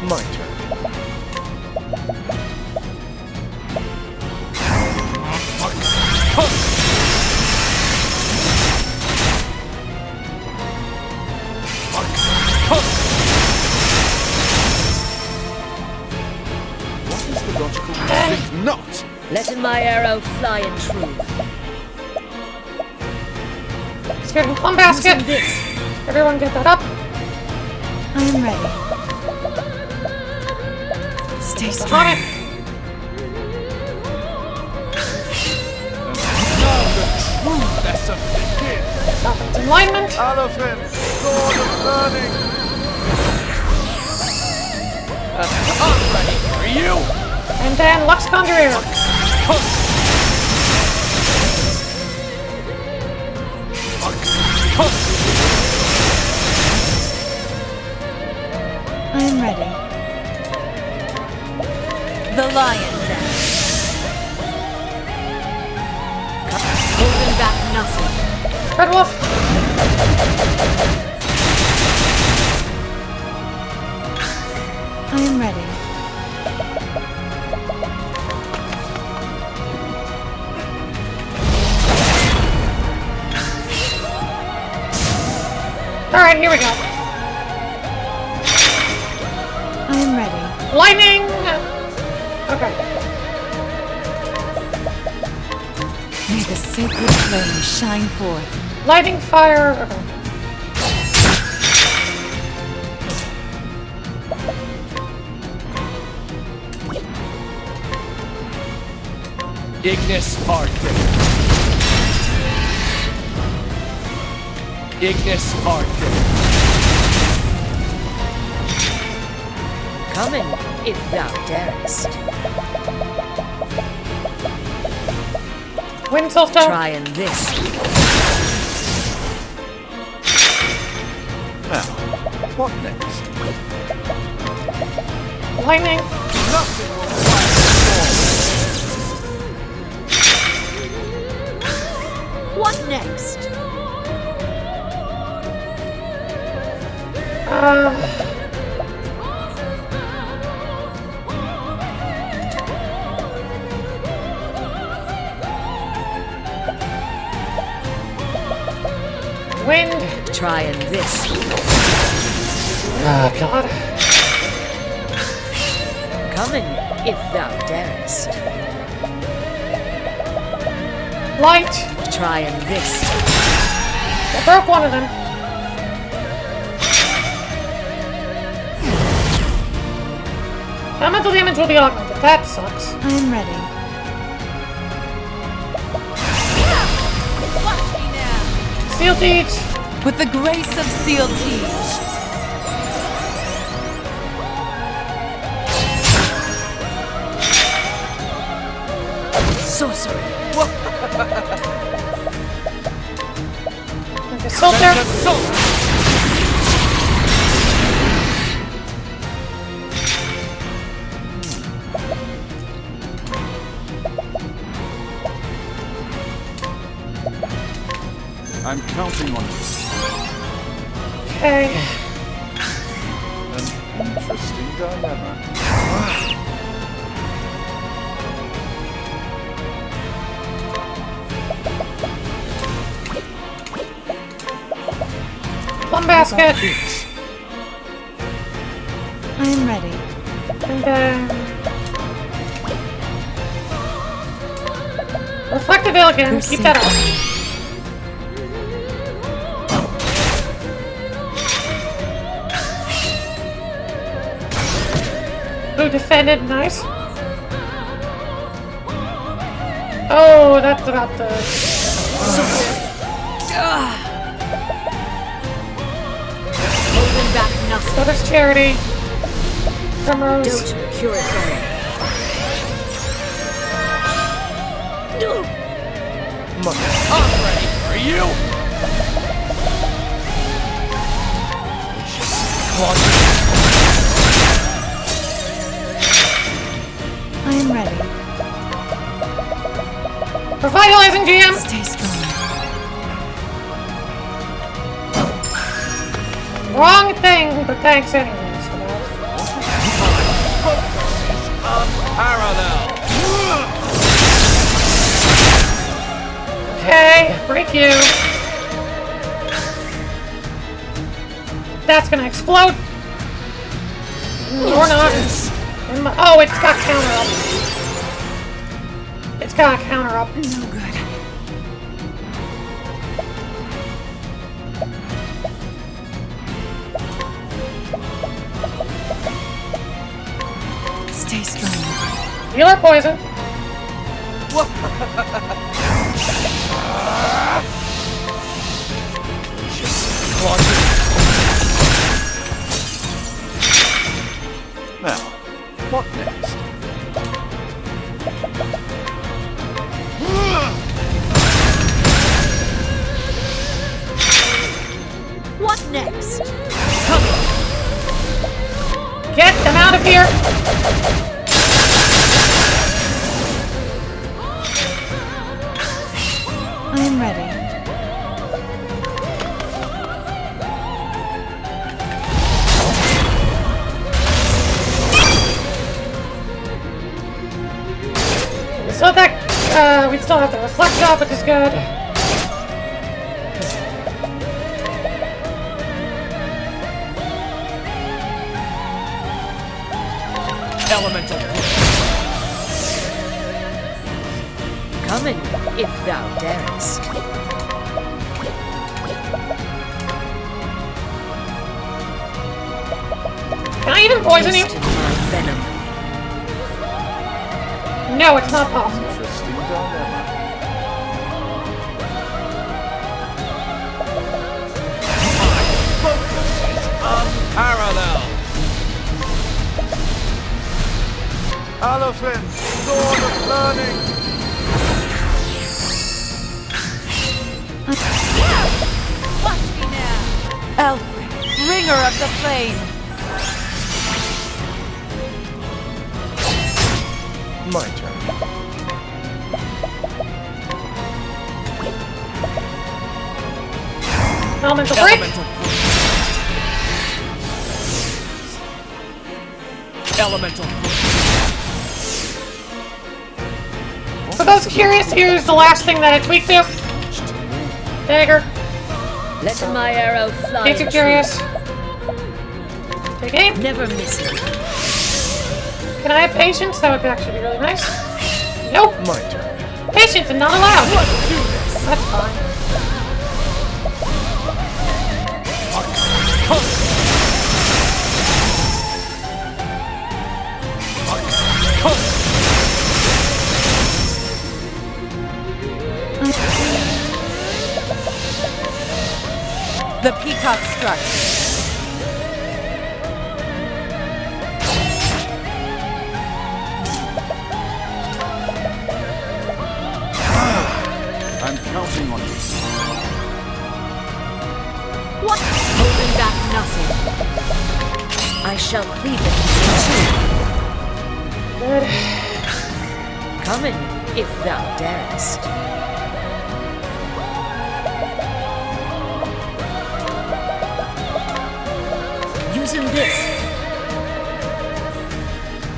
S5: My turn. What is the logical think not?
S4: Letting my arrow fly and true.
S1: Let's get him plum basket.
S4: Using this.
S1: Everyone get that up.
S3: I am ready. Stay
S1: On
S3: strong.
S1: it.
S2: Now the true lesson begins!
S1: Self alignment.
S5: Elephant, sword of learning.
S2: I'm ready for you!
S1: And then Lux Conjurer.
S3: I am ready. The lion dance.
S1: Red Wolf.
S3: I am ready.
S1: Alright, here we go.
S3: I am ready.
S1: Lightning! Okay.
S3: May the sacred flame shine forth.
S1: Lightning, fire. Okay.
S2: Ignis Arctic. Ignis Arctic.
S4: Coming, if thou darest.
S1: Wind Soulstone.
S4: Trying this.
S5: Now, what next?
S1: Lightning.
S5: Nothing will quiet
S4: What next?
S1: Wind.
S4: Trying this.
S1: Oh, God.
S4: Coming, if thou darest.
S1: Light.
S4: Trying this.
S1: I broke one of them. Elemental damage will be augmented. That sucks.
S3: I am ready. Watch me now.
S1: Steel Teach.
S3: With the grace of Seal Teach.
S4: Sorcery.
S1: Okay, Soldier.
S5: I'm counting on you.
S1: Okay.
S5: An interesting dilemma.
S1: Plum Basket.
S3: I am ready.
S1: And then... Reflective Veil again. Keep that up. Who defended? Nice. Oh, that's about the...
S4: Holding back nothing.
S1: So there's Charity. Primrose.
S4: Doja purifying.
S2: I'm ready for you!
S3: I am ready.
S1: Revitalizing GM.
S3: Stay strong.
S1: Wrong thing, but thanks anyways for that.
S2: Parallel!
S1: Okay, break you. That's gonna explode. Or not. Oh, it's got counter up. It's got counter up.
S3: No good. Stay strong.
S1: Healer poison.
S5: Now, what next?
S4: What next?
S1: Get them out of here.
S3: I am ready.
S1: we still have the reflect up, which is good.
S2: Elemental.
S4: Come in, if thou darest.
S1: Can I even poison you?
S4: Taste my venom.
S1: No, it's not possible.
S5: Interesting dilemma.
S2: Parallel.
S5: Elephant, sword of learning.
S3: Watch me now! Alfred, bringer of the flame!
S5: My turn.
S1: Elemental break.
S2: Elemental.
S1: For those curious, here's the last thing that I tweaked to. Dagger.
S4: Let my arrow fly.
S1: In case you're curious. Take aim.
S4: Never miss it.
S1: Can I have patience? That would actually be really nice. Nope.
S5: My turn.
S1: Patience is not allowed.
S2: Let's do this.
S1: That's fine.
S3: The peacock struck.
S5: I'm counting on you.
S4: What? Holding back nothing. I shall cleave it in two.
S1: Good.
S4: Come in, if thou darest. Using this.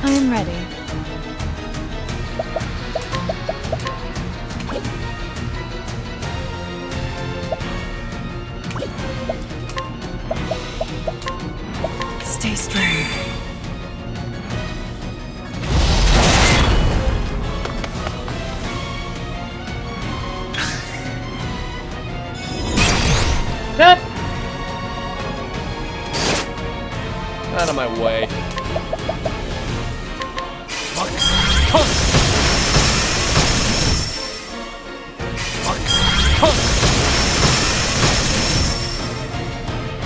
S3: I am ready. Stay strong.
S1: Good.
S2: Out of my way.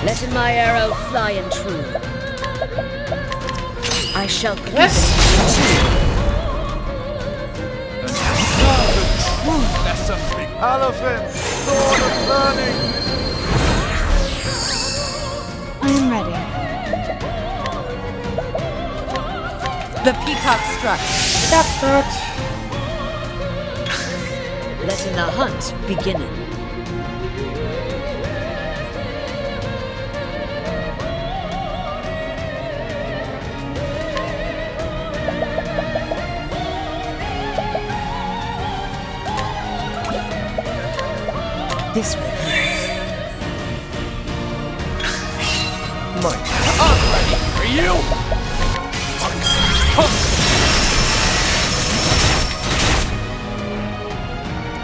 S4: Letting my arrow fly and true. I shall cleave
S1: Yes.
S5: Elephant, sword of learning.
S3: I am ready. The peacock struck.
S1: That's good.
S4: letting the hunt beginning. This way.
S5: Mike.
S2: I'm ready for you!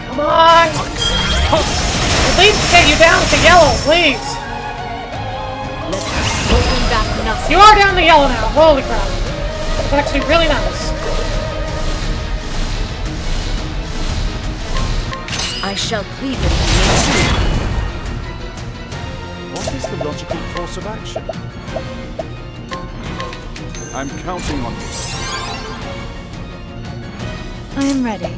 S1: Come on! At least get you down to yellow, please!
S4: Let's holding back nothing.
S1: You are down to yellow now, holy crap. It's actually really nice.
S4: I shall cleave it in two.
S5: What is the logical course of action? I'm counting on you.
S3: I am ready.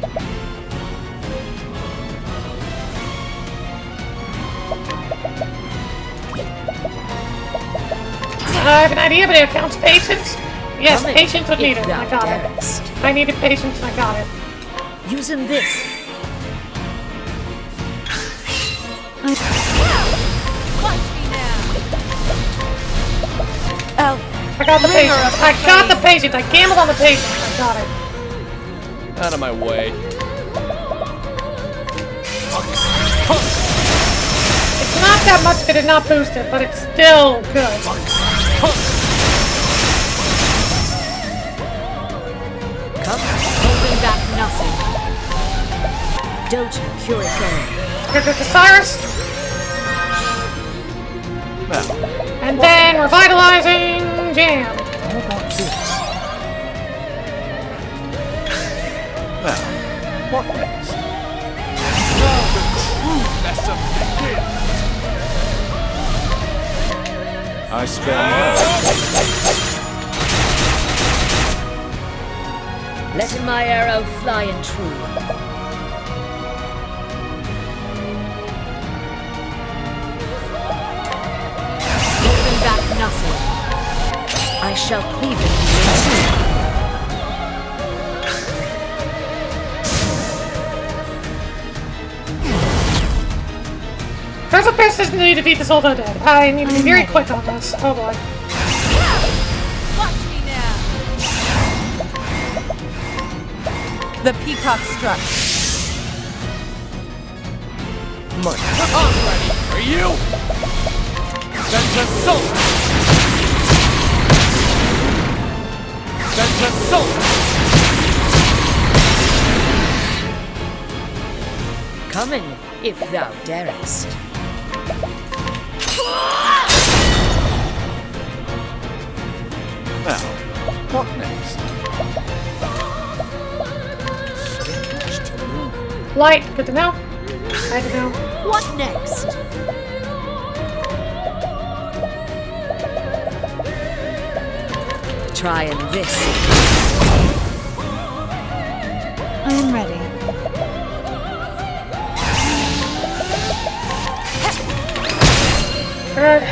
S1: I have an idea, but it counts patience. Yes,
S4: Come in,
S1: patience would need
S4: if
S1: it. I
S4: thou
S1: got
S4: darest.
S1: it. I needed patience and I got it.
S4: Using this.
S3: Watch me now. Elf.
S1: I got the
S3: Bringer
S1: patience.
S3: of
S1: I got the
S3: flame.
S1: patience. I gambled on the patience. I got it.
S2: Out of my way.
S1: It's not that much that it not boost it, but it's still good.
S4: Come, holding back nothing. Dota Curifere.
S1: Here's the Cyrus.
S5: Now,
S1: And then revitalizing jam.
S5: how about this? Now, what next?
S2: Lesson begins.
S5: I spell
S4: Letting my arrow fly and true. Holding back nothing. I shall cleave it in two.
S1: There's a persistent need to defeat the Soul of the Dead. I need to be very quick on this. Oh boy.
S3: Watch me now. The peacock struck.
S5: Mike.
S2: I'm ready. Are you? Send us soul. Send us soul.
S4: Coming, if thou darest.
S5: Now, what next?
S1: Light, good to know. I to know.
S4: What next? Trying this.
S3: I am ready.
S1: Good.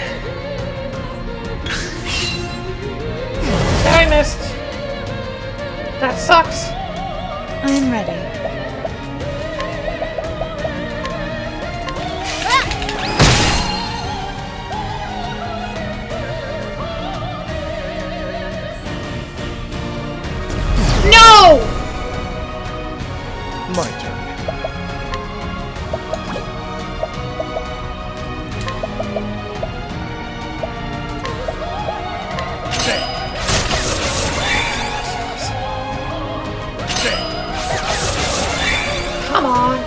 S1: I missed. That sucks.
S3: I am ready.
S1: No!
S5: My turn.
S1: Come on.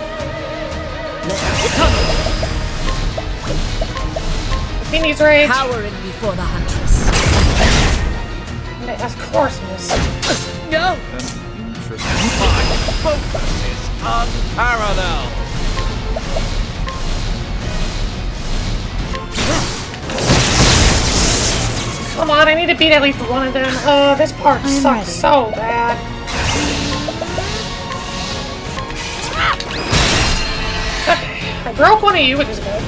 S1: Phoenix Rage.
S4: Cowering before the huntress.
S1: Of course, miss.
S4: No!
S5: Interesting.
S2: My focus is unparalleled.
S1: Come on, I need to beat at least one of them. This part
S3: I'm
S1: sucks
S3: ready.
S1: so bad. Okay, I broke one of you, which is good.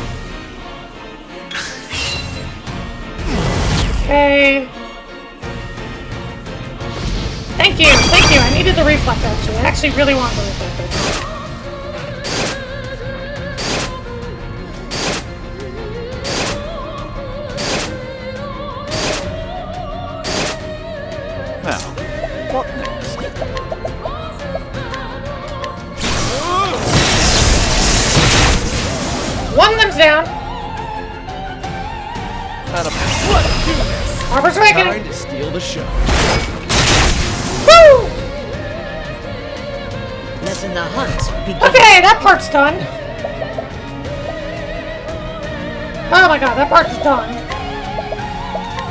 S1: Okay. Thank you, thank you. I needed the reflect actually. I actually really want the reflect actually.
S5: Now, what next?
S1: One of them's down.
S5: Adam,
S2: Let's do this.
S1: Harper's
S5: trying
S1: Awakening.
S5: to steal the show.
S1: Woo!
S4: Letting the hunt begin.
S1: Okay, that part's done. Oh my god, that part's done.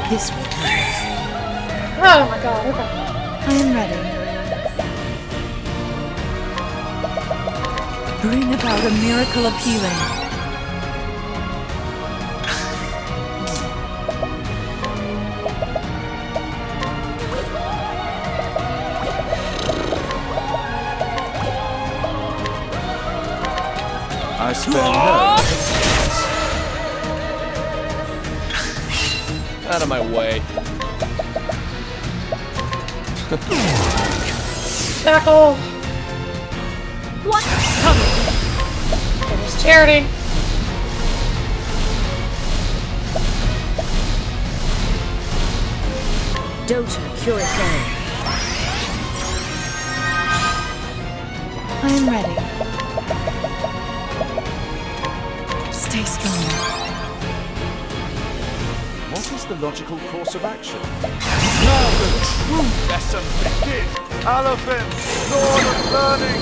S3: This will pass.
S1: Oh my god, okay.
S3: I am ready. Bring about a miracle of healing.
S5: I spell her.
S2: Out of my way.
S1: Tackle.
S4: What?
S1: It is charity.
S4: Dota Curifere.
S3: I am ready. Stay strong.
S5: What is the logical course of action?
S2: Now the true lesson begins. Elephant, Lord of Learning.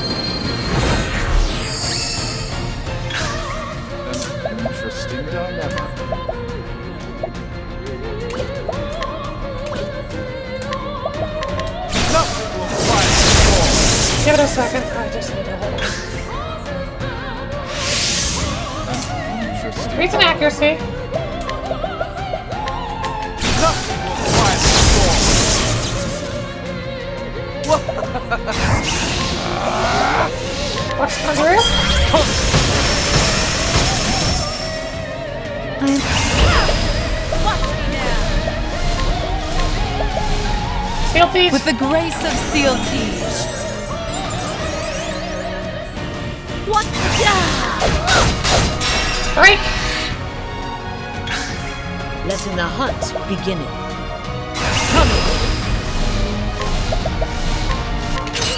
S5: An interesting dilemma.
S2: Nothing will quiet the storm.
S1: Give it a second. I just need to hold on.
S5: Interesting.
S1: Reason accuracy.
S2: Nothing will quiet the storm.
S1: What's under it? Seal these.
S3: With the grace of Seal Teach.
S4: What?
S1: Break.
S4: Letting the hunt begin. Coming.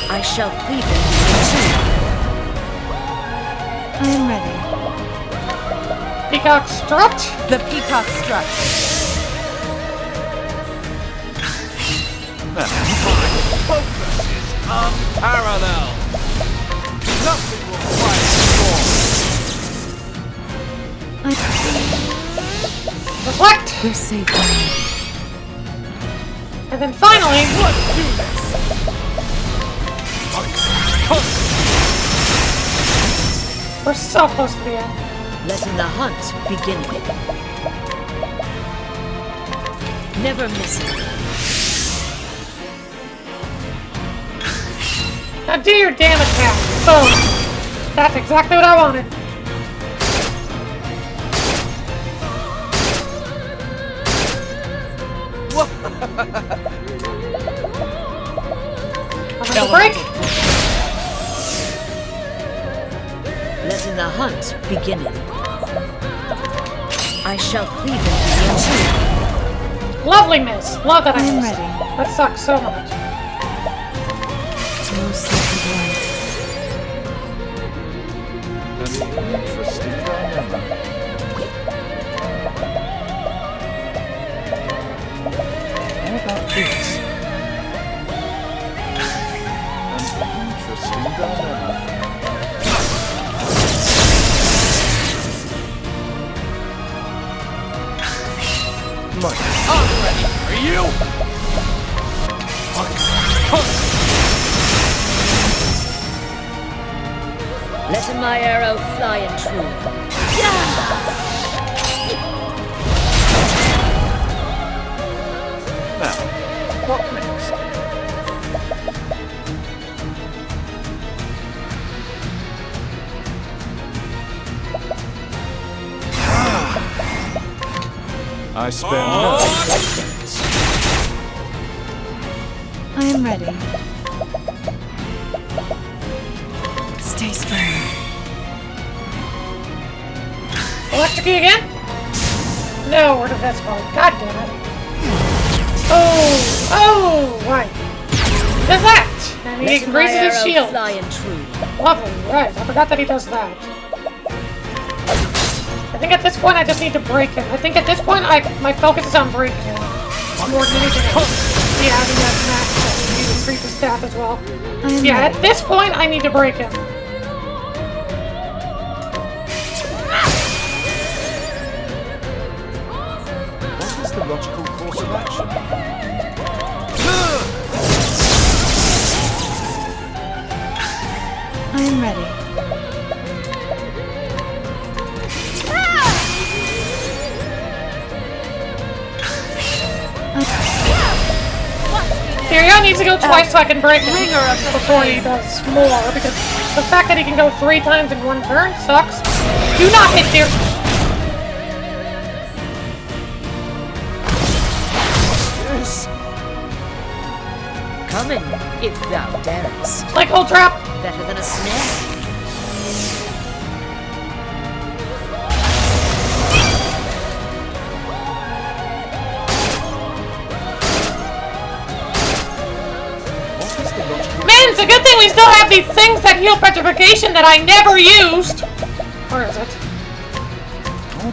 S4: I shall cleave it in two.
S3: I am ready.
S1: Peacock strut.
S3: The peacock strut.
S2: My focus is unparalleled. Nothing will quiet the storm.
S1: Reflect.
S3: We're safe now.
S1: And then finally,
S2: Let's do this.
S1: we're so close to the end.
S4: Letting the hunt begin. Never missing.
S1: Now do your damn attack. Boom. That's exactly what I wanted. Another break.
S4: Letting the hunt begin. I shall cleave it in two.
S1: Lovely miss. Love that I
S3: I'm
S1: missed.
S3: ready.
S1: That sucks so much.
S3: No sacred light.
S5: An interesting dilemma. How about this? An interesting dilemma. Mike.
S2: I'm ready. Are you?
S4: Letting my arrow fly in true.
S5: Now, what next? I spare no expense.
S3: I am ready. Stay strong.
S1: Electrocute again? No, we're to this part. God damn it. Oh, right. Does that? And he
S4: Letting my
S1: increases his
S4: arrow
S1: shield.
S4: fly in true.
S1: Lovely, right. I forgot that he does that. I think at this point I just need to break him. I think at this point my focus is on breaking him. More than anything else. Yeah, I think that's max. You increase his staff as well. Yeah, at this point I need to break him.
S5: What is the logical course of action?
S3: I am ready.
S1: Tyrion needs to go twice so I can break him before he does more, because the fact that he can go 3 times in one turn sucks. Do not hit Tyrion.
S5: Yes.
S4: Coming, if thou darest.
S1: Like hold trap.
S4: Better than a snare.
S1: Man, it's a good thing we still have these things that heal petrification that I never used. Where is it?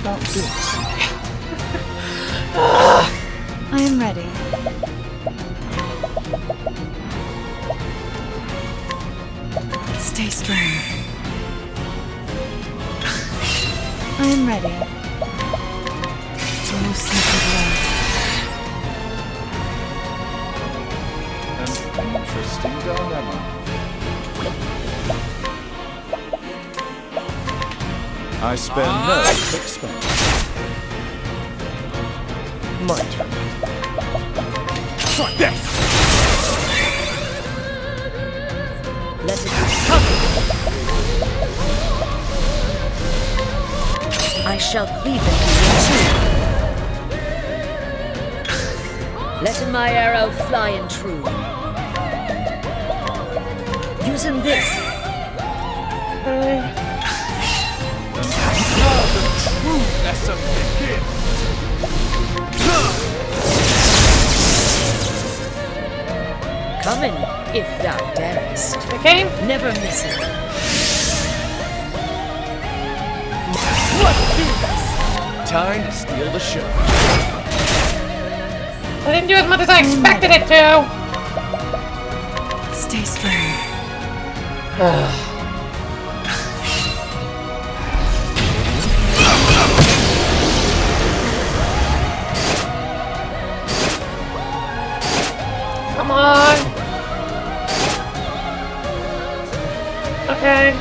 S5: about this?
S3: I am ready. Stay strong. I am ready. Oh, sacred light.
S2: An interesting dilemma. I spare no expense.
S4: My turn.
S2: Try this!
S4: Let it come. I shall cleave it in two. Letting my arrow fly and true. Using this.
S2: Now the true lesson begins!
S4: Coming, if thou darest.
S1: Okay?
S4: Never miss it.
S5: Time to steal the show.
S1: I didn't do as much as I expected it to.
S3: Stay strong.
S1: Come on. Okay.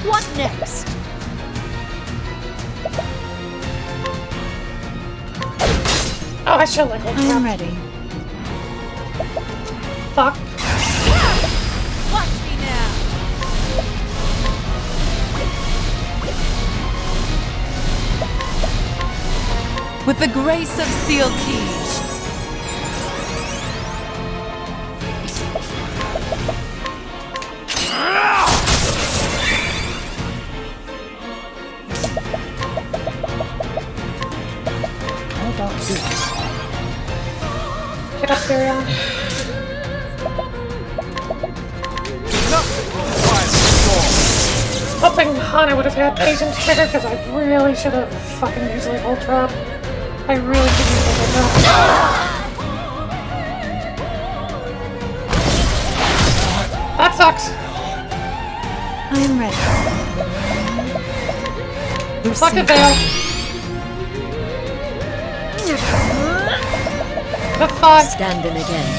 S4: What next?
S1: Oh, I should like
S3: I am
S1: hold
S3: ready.
S1: Fuck.
S3: Watch me now. With the grace of Seal Tige.
S5: How about this?
S1: Get up there, yeah.
S2: Nothing will quiet the storm!
S1: Hoping Hana would have had patience trigger because I really should have fucking used like hold trap. I really should use like hold trap. That sucks.
S3: I am ready.
S1: Fuck it, Vale. That's fine.
S4: Standing again.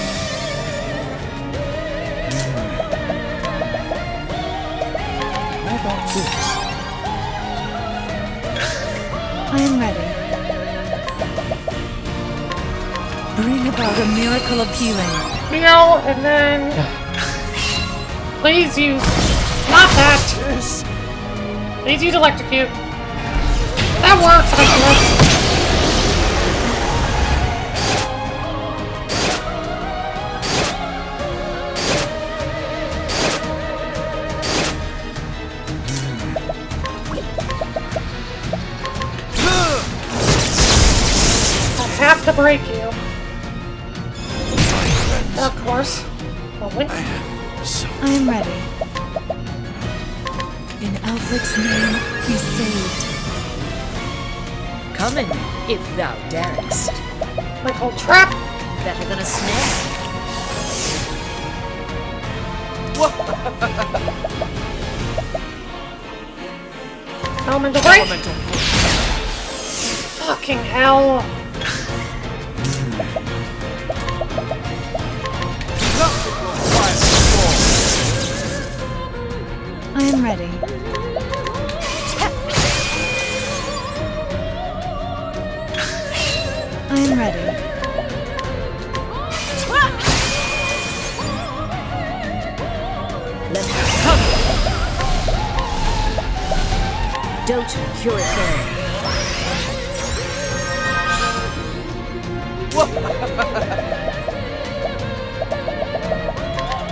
S5: How about this?
S3: I am ready. Bring about a miracle of healing.
S1: Meow, and then... Please use... Not that! Please use electrocute. That works, I guess. I have to break you. Of course. Lovely.
S3: I am ready. In Alfred's name, be saved.
S4: Coming, if thou darest.
S1: Like hold trap.
S4: Better than a snare.
S1: Elemental break. Fucking hell.
S2: Nothing will quiet the storm!
S3: I am ready. I am ready.
S4: Let me come. Dote Curifere.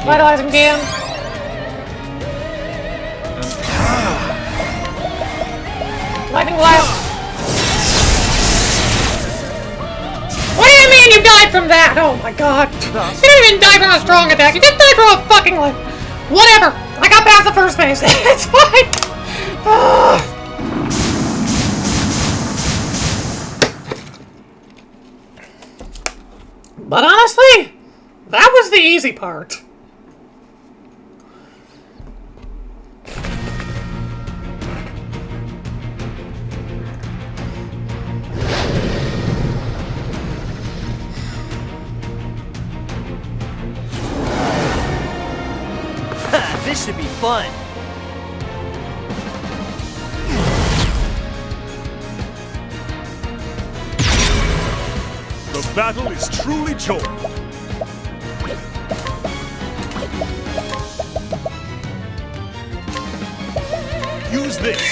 S1: Vitalizing Gam. Lightning Blast. What do you mean you died from that? Oh my god. You didn't even die from a strong attack. You just died from a fucking like. Whatever. I got back. has the first base. It's fine. But honestly, that was the easy part.
S7: This should be fun.
S2: The battle is truly joined. Use this.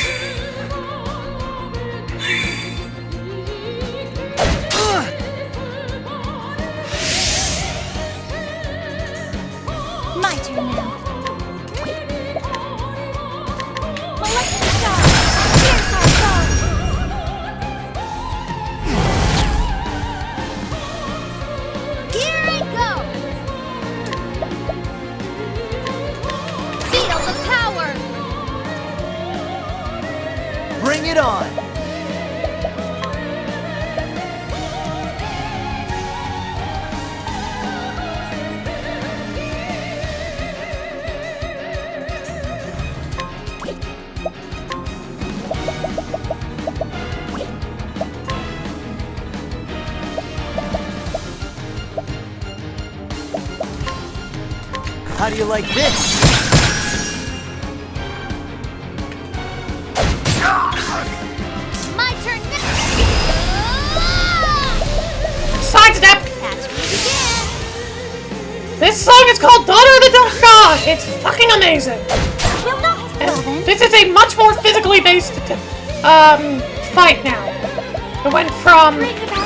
S8: My turn now. Molesting star! Here's our foe! Here I go! Feel the power!
S7: Bring it on. How do you like this?
S8: My turn now!
S1: Sidestep!
S8: Catch me again!
S1: This song is called Daughter of the Dark God! It's fucking amazing!
S8: Will not! Well then.
S1: This is a much more physically based fight now. It went from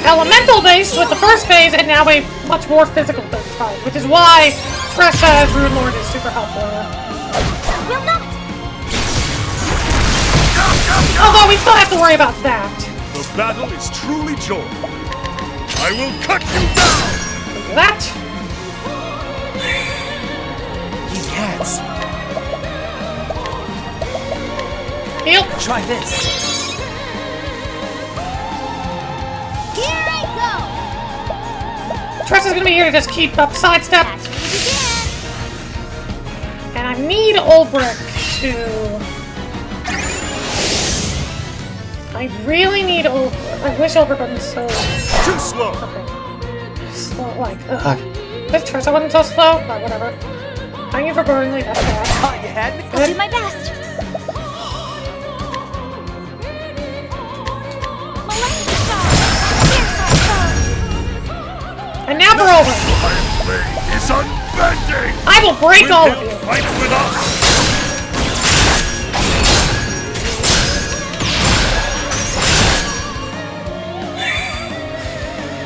S1: elemental based with the first phase and now a much more physical based fight, which is why Tressa as Rune Lord is super helpful.
S8: Will not!
S1: Although we still have to worry about that.
S2: The battle is truly joined. I will cut you down.
S1: That.
S7: You can't.
S1: Heal.
S7: Try this.
S8: Here I
S1: Tressa's gonna be here to just keep up sidestep.
S8: go! Catch me again!
S1: And I need Ulbrich to... I really need Ulbrich. I wish Ulbrich wasn't so...
S2: Too slow.
S1: Okay. Slow, like, ugh. This Tressa wasn't so slow, but whatever. Thank you for Burnley, that's bad.
S7: Oh, you had me?
S8: I'll do my best! Molesting star! Here's our foe!
S1: And now for Ulbrich.
S2: My blade is unbending.
S1: I will break
S2: Will
S1: all
S2: you
S1: of you.
S2: fight with us?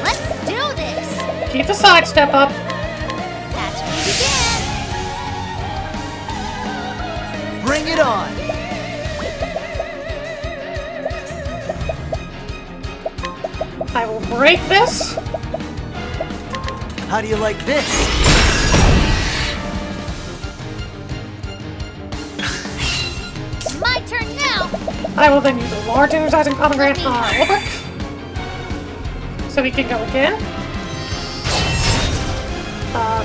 S8: Let's do this!
S1: Keep the sidestep up.
S8: Catch me again!
S7: Bring it on.
S1: I will break this.
S7: How do you like this?
S8: My turn now!
S1: I will then use a large energizing pomegranate on Ulbrich. So we can go again.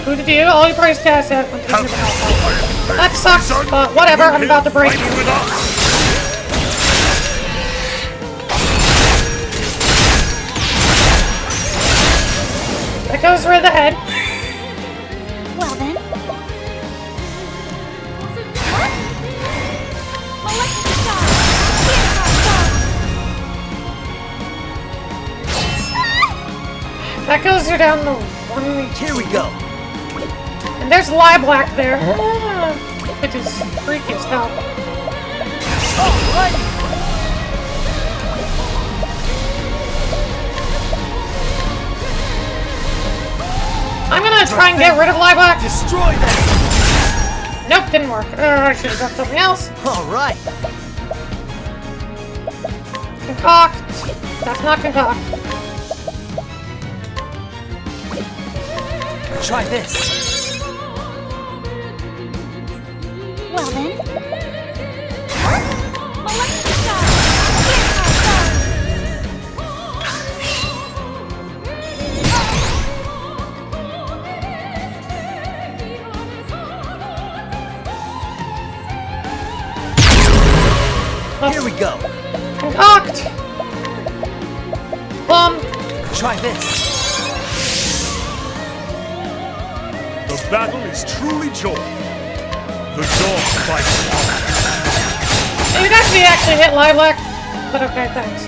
S1: Who did you? All your praise cast at when taking the help. That sucks, but whatever, I'm about to break
S2: Fight
S1: you.
S2: with us.
S1: That goes right ahead.
S8: Well then. What? Molesting star! Here's our foe!
S1: That goes you down to 1
S7: Here we go.
S1: And there's Lilac there. Which is freaky as hell.
S7: Alrighty.
S1: I'm gonna try and get rid of Lilac.
S7: Destroy that.
S1: Nope, didn't work. I should have done something else.
S7: Alright.
S1: Concoct. That's not concoct.
S7: Try this.
S8: Well then. Molecular star! Here I
S7: Here we go.
S1: Concoct!
S7: Try this.
S2: The battle is truly joined. The dog fights on.
S1: It actually hit Lilac, but okay, thanks.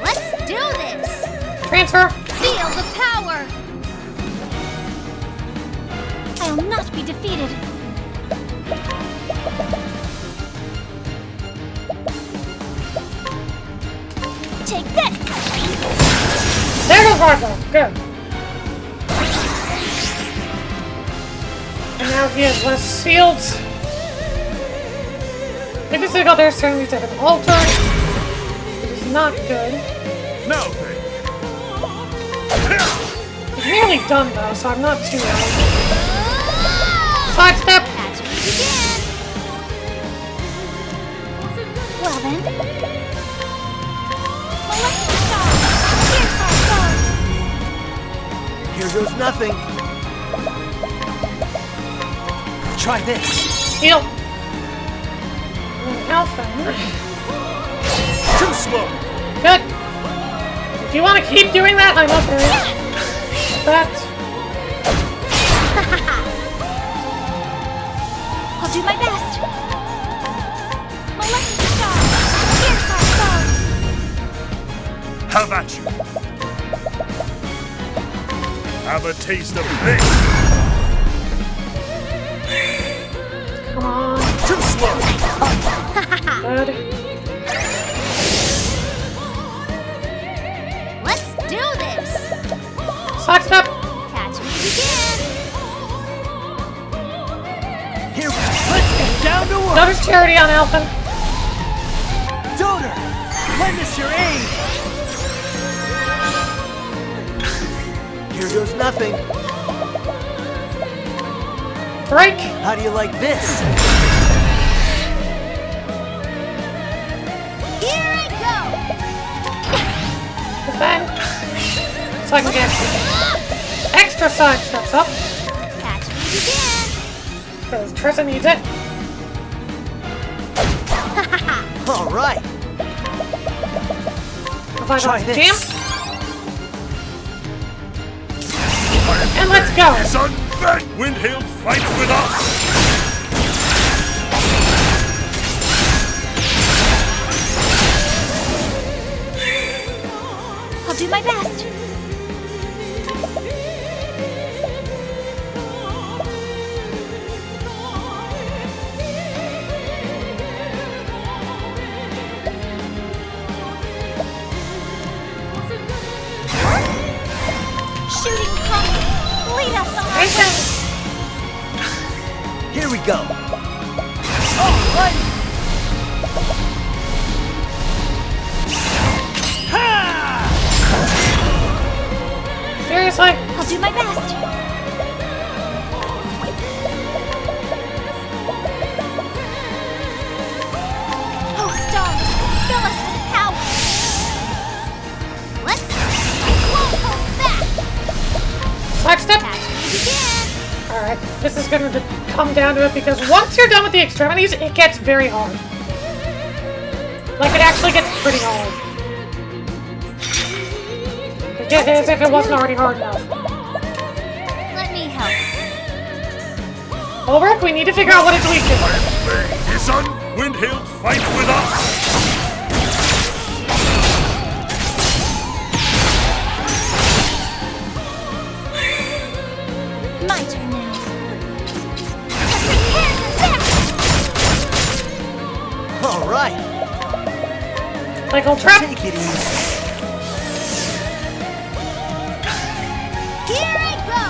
S8: Let's do this!
S1: Transfer.
S8: Feel the power! I'll not be defeated. Take this!
S1: There goes Marco. Good. And now he has less shields. Maybe so got there turn needs to have an altar. It is not good.
S2: Now then.
S1: He's nearly done though, so I'm not too worried. Sidestep!
S8: Catch me again! Well then. Molecular star! Here's our star!
S7: Here goes nothing. Try this.
S1: Heal! And Alpha.
S2: Too slow.
S1: Good! If you want to keep doing that, I'm okay. That.
S8: I'll do my best! Molecular star! Here's our star!
S2: Have at you. Have a taste of this.
S1: Come on.
S2: Too slow.
S1: Good.
S8: Let's do this!
S1: Sidestep!
S8: Catch me again!
S7: Here, let's get down to work.
S1: Notice Charity on Alpha.
S7: Donor, lend us your aid. Here goes nothing.
S1: Break!
S7: How do you like this?
S8: Here I
S1: Defend. So I can get extra sidesteps up.
S8: go! Catch me again!
S1: Because Tressa needs it.
S7: All right.
S1: If I
S7: Try
S1: got
S7: this.
S1: jam. And let's go!
S2: Is unbent. Windhailed fight with us.
S8: I'll do my best! Shooting pump! Lead us on our way!
S7: Here we go. All right. Ha!
S1: Seriously?
S8: I'll do my best! Oh, stars! Fill us with power! Let's... I won't hold back!
S1: Sidestep?
S8: Catch me again!
S1: Alright, this is going to come down to it because once you're done with the extremities, it gets very hard. Like, it actually gets pretty hard. As if it wasn't already hard enough.
S8: Let me help.
S1: Ulrich, we need to figure out what it's weak to.
S2: Is Windhailed fight with us.
S8: My turn now. Prepare for this!
S7: All right.
S1: Like, I'll trap.
S7: Take it easy.
S8: Here I go!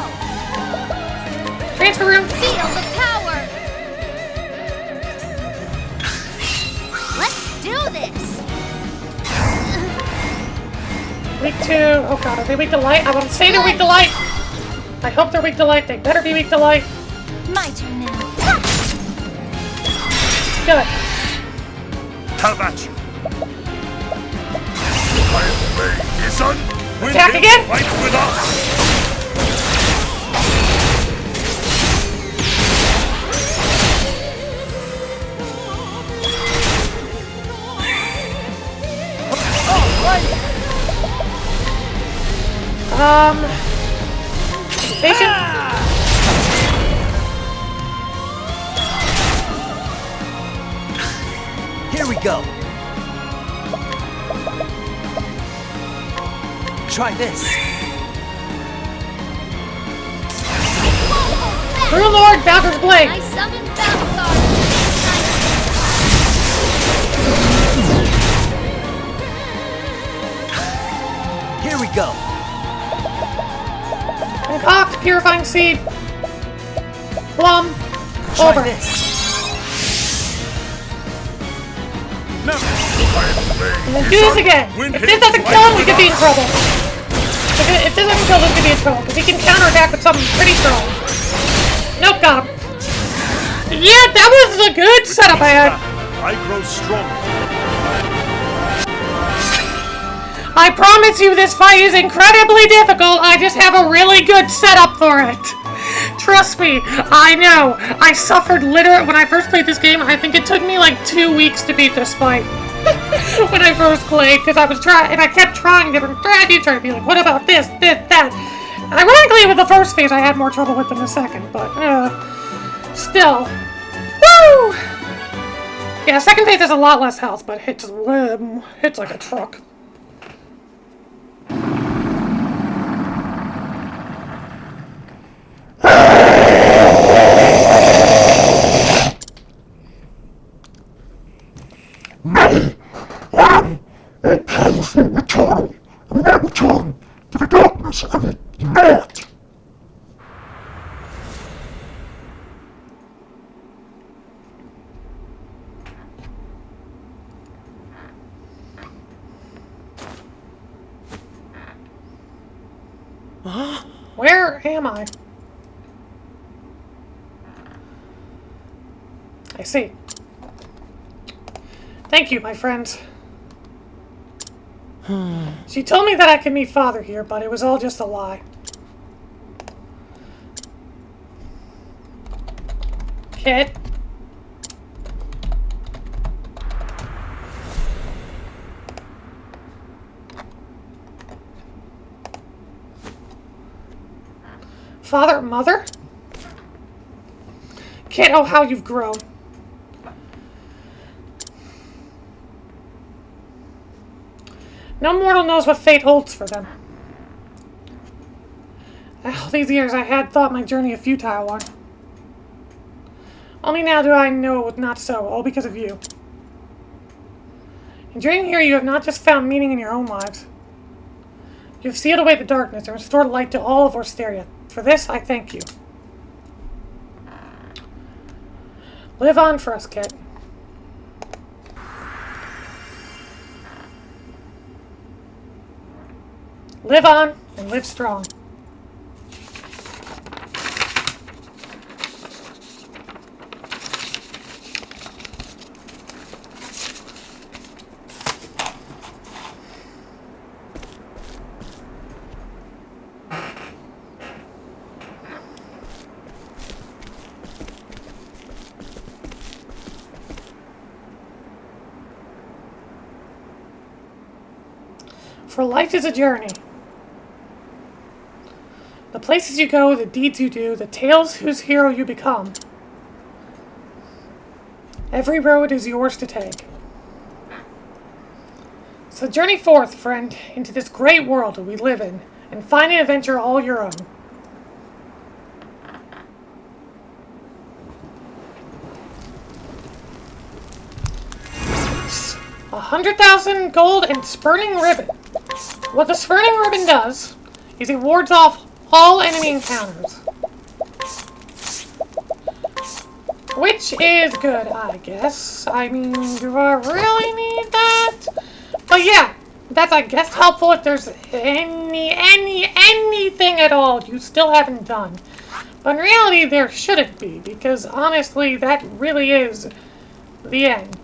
S1: Transfer room.
S8: Feel the power! Let's do this!
S1: Weak to... Oh god, are they weak to light? I want to say they're weak to light. I hope they're weak to light. They better be weak to light.
S8: My turn now.
S1: Good.
S2: How about you? Son,
S1: Attack again?
S2: Fight with us.
S1: Patient.
S7: Here we go. Try this.
S1: True Lord, Bowser's Blade.
S8: I summon Balthar.
S7: Here we go.
S1: Concoct, Purifying Seed. Plum.
S7: Try
S1: Over.
S7: this.
S1: And then do this again. If this doesn't kill him, we could be in trouble. If this doesn't kill him, we could be in trouble. Because he can counterattack with something pretty strong. Nope, got him. Yeah, that was a good setup I had.
S2: I grow stronger.
S1: I promise you this fight is incredibly difficult. I just have a really good setup for it. Trust me, I know. I suffered literally when I first played this game. I think it took me like 2 weeks to beat this fight. When I first played, because I was trying, and I kept trying different strategies, trying to be like, what about this, that? Ironically, with the first phase, I had more trouble with than the second, but, still. Woo! Yeah, second phase has a lot less health, but hits like a truck.
S6: All powerful eternal, and my return to the darkness I will not.
S1: Where am I? I see. Thank you, my friends. She told me that I could meet Father here, but it was all just a lie. Kit. Father, Mother? Kit, oh how you've grown. No mortal knows what fate holds for them. All these years I had thought my journey a futile one. Only now do I know it was not so, all because of you. In journeying here, you have not just found meaning in your own lives. You have sealed away the darkness and restored light to all of Orsteria. For this, I thank you. Live on for us, Kit. Live on and live strong. For life is a journey. The places you go, the deeds you do, the tales whose hero you become. Every road is yours to take. So journey forth, friend, into this great world we live in, and find an adventure all your own. 100,000 gold and spurning ribbon. What the spurning ribbon does is it wards off all enemy encounters. Which is good, I guess. I mean, do I really need that? But yeah, that's, I guess, helpful if there's anything at all you still haven't done. But in reality, there shouldn't be, because honestly, that really is The end.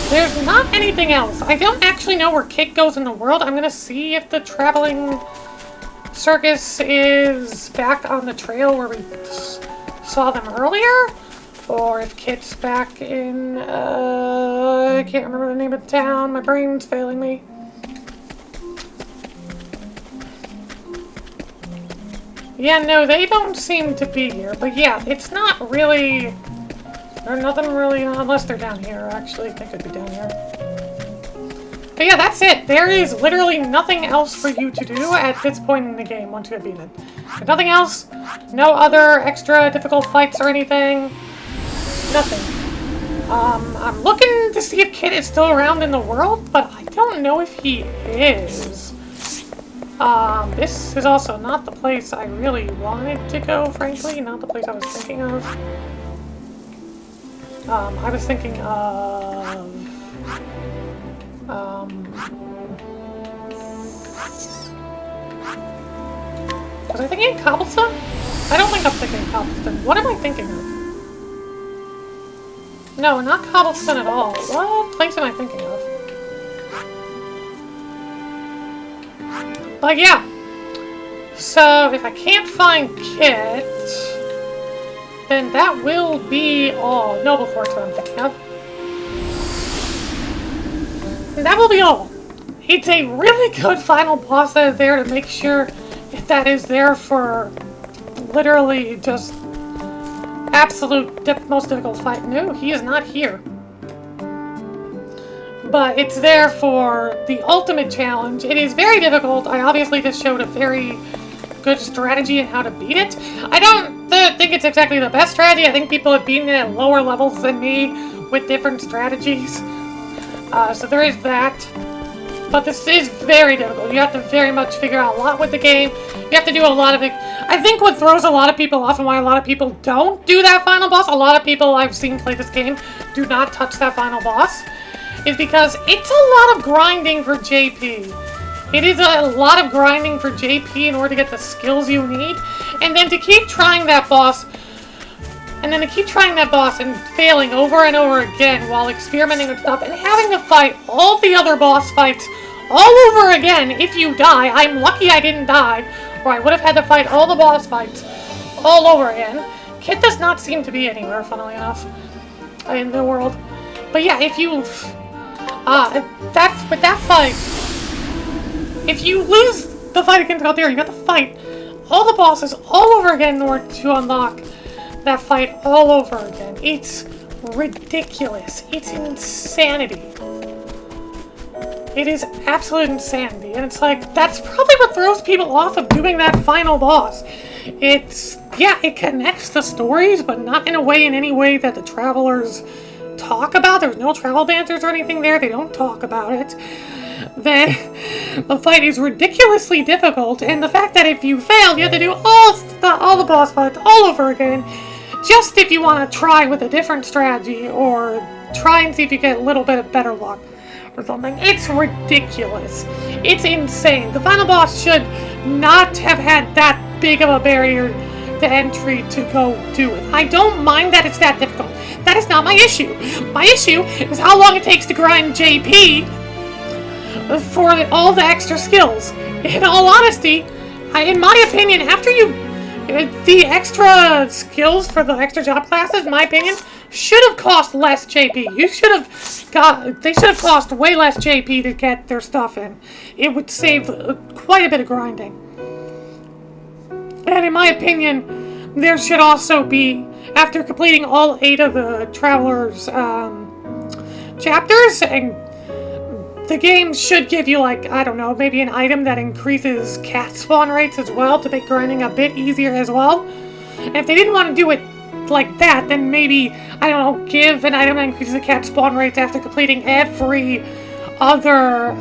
S1: There's not anything else. I don't actually know where Kit goes in the world. I'm gonna see if the traveling circus is back on the trail where we saw them earlier, or if Kit's back in, I can't remember the name of the town. My brain's failing me. Yeah, no, they don't seem to be here. But yeah, it's not really... There's nothing really... Unless they're down here, actually. They could be down here. But yeah, that's it. There is literally nothing else for you to do at this point in the game once you have beaten it. There's nothing else. No other extra difficult fights or anything. Nothing. I'm looking to see if Kit is still around in the world, but I don't know if he is. This is also not the place I really wanted to go, frankly. Not the place I was thinking of. I was thinking of... was I thinking of Cobblestone? I don't think I'm thinking of Cobblestone. What am I thinking of? No, not Cobblestone at all. What place am I thinking of? But yeah. So, if I can't find Kit, then that will be all. Noble Force what I'm thinking of. And that will be all. It's a really good final boss that is there to make sure that is there for literally just absolute most difficult fight. No, he is not here. But it's there for the ultimate challenge. It is very difficult. I obviously just showed a very good strategy in how to beat it. I don't think it's exactly the best strategy. I think people have beaten it at lower levels than me with different strategies. So there is that. But this is very difficult. You have to very much figure out a lot with the game. You have to do a lot of it. I think what throws a lot of people off and why a lot of people don't do that final boss, a lot of people I've seen play this game do not touch that final boss, is because it's a lot of grinding for JP. It is a lot of grinding for JP in order to get the skills you need, and then to keep trying that boss, and failing over and over again while experimenting with stuff, and having to fight all the other boss fights all over again if you die. I'm lucky I didn't die, or I would have had to fight all the boss fights all over again. Kit does not seem to be anywhere, funnily enough, in the world. But yeah, if you... with that fight, if you lose the fight against Caldera, you got to fight all the bosses all over again in order to unlock that fight all over again. It's ridiculous. It's insanity. It is absolute insanity. And it's like, that's probably what throws people off of doing that final boss. It's, yeah, it connects the stories, but not in any way that the travelers talk about. There's no travel banters or anything there. They don't talk about it. The fight is ridiculously difficult, and the fact that if you fail, you have to do all the boss fights all over again, just if you want to try with a different strategy, or try and see if you get a little bit of better luck, or something. It's ridiculous. It's insane. The final boss should not have had that big of a barrier to entry to go do it. I don't mind that it's that difficult. That is not my issue. My issue is how long it takes to grind JP for all the extra skills. In all honesty, in my opinion, after the extra skills for the extra job classes, in my opinion, should have cost less JP. They should have cost way less JP to get their stuff in. It would save quite a bit of grinding. And in my opinion, there should also be, after completing all 8 of the Traveler's chapters, and the game should give you, like, I don't know, maybe an item that increases cat spawn rates as well to make grinding a bit easier as well. And if they didn't want to do it like that, then maybe, I don't know, give an item that increases the cat spawn rates after completing every other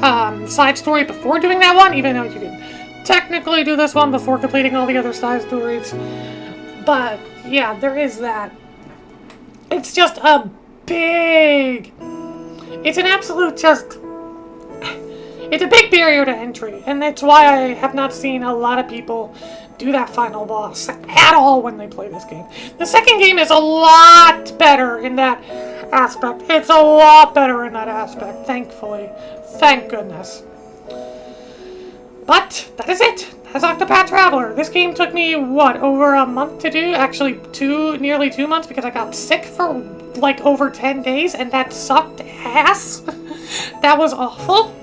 S1: side story before doing that one, even though you can technically do this one before completing all the other side stories. But, yeah, there is that. It's just a big... It's an absolute just... it's a big barrier to entry, and that's why I have not seen a lot of people do that final boss at all when they play this game. The second game is a lot better in that aspect. It's a lot better in that aspect, thankfully. Thank goodness. But that is it. That's Octopath Traveler. This game took me, what, over a month to do? Actually, nearly 2 months, because I got sick for like over 10 days, and that sucked ass. That was awful.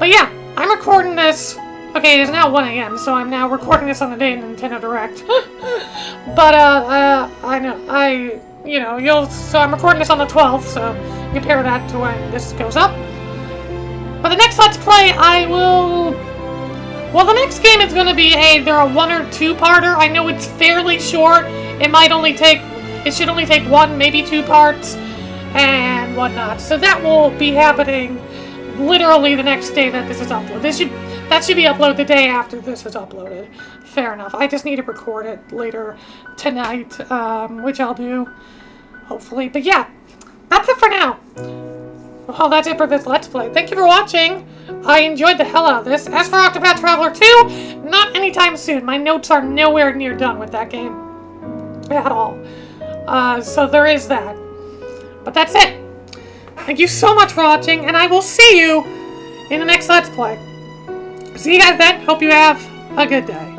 S1: But yeah, I'm recording this. Okay, it is now 1 a.m., so I'm now recording this on the day of Nintendo Direct. But, so I'm recording this on the 12th, so compare that to when this goes up. But the next Let's Play, well, the next game is going to be either a 1 or 2-parter. I know it's fairly short. It should only take 1, maybe 2 parts, and whatnot. So that will be happening literally the next day that this is uploaded. That should be uploaded the day after this is uploaded. Fair enough. I just need to record it later tonight, which I'll do, hopefully. But yeah, that's it for now. Well, that's it for this Let's Play. Thank you for watching. I enjoyed the hell out of this. As for Octopath Traveler 2, not anytime soon. My notes are nowhere near done with that game. At all. So there is that. But that's it. Thank you so much for watching, and I will see you in the next Let's Play. See you guys then. Hope you have a good day.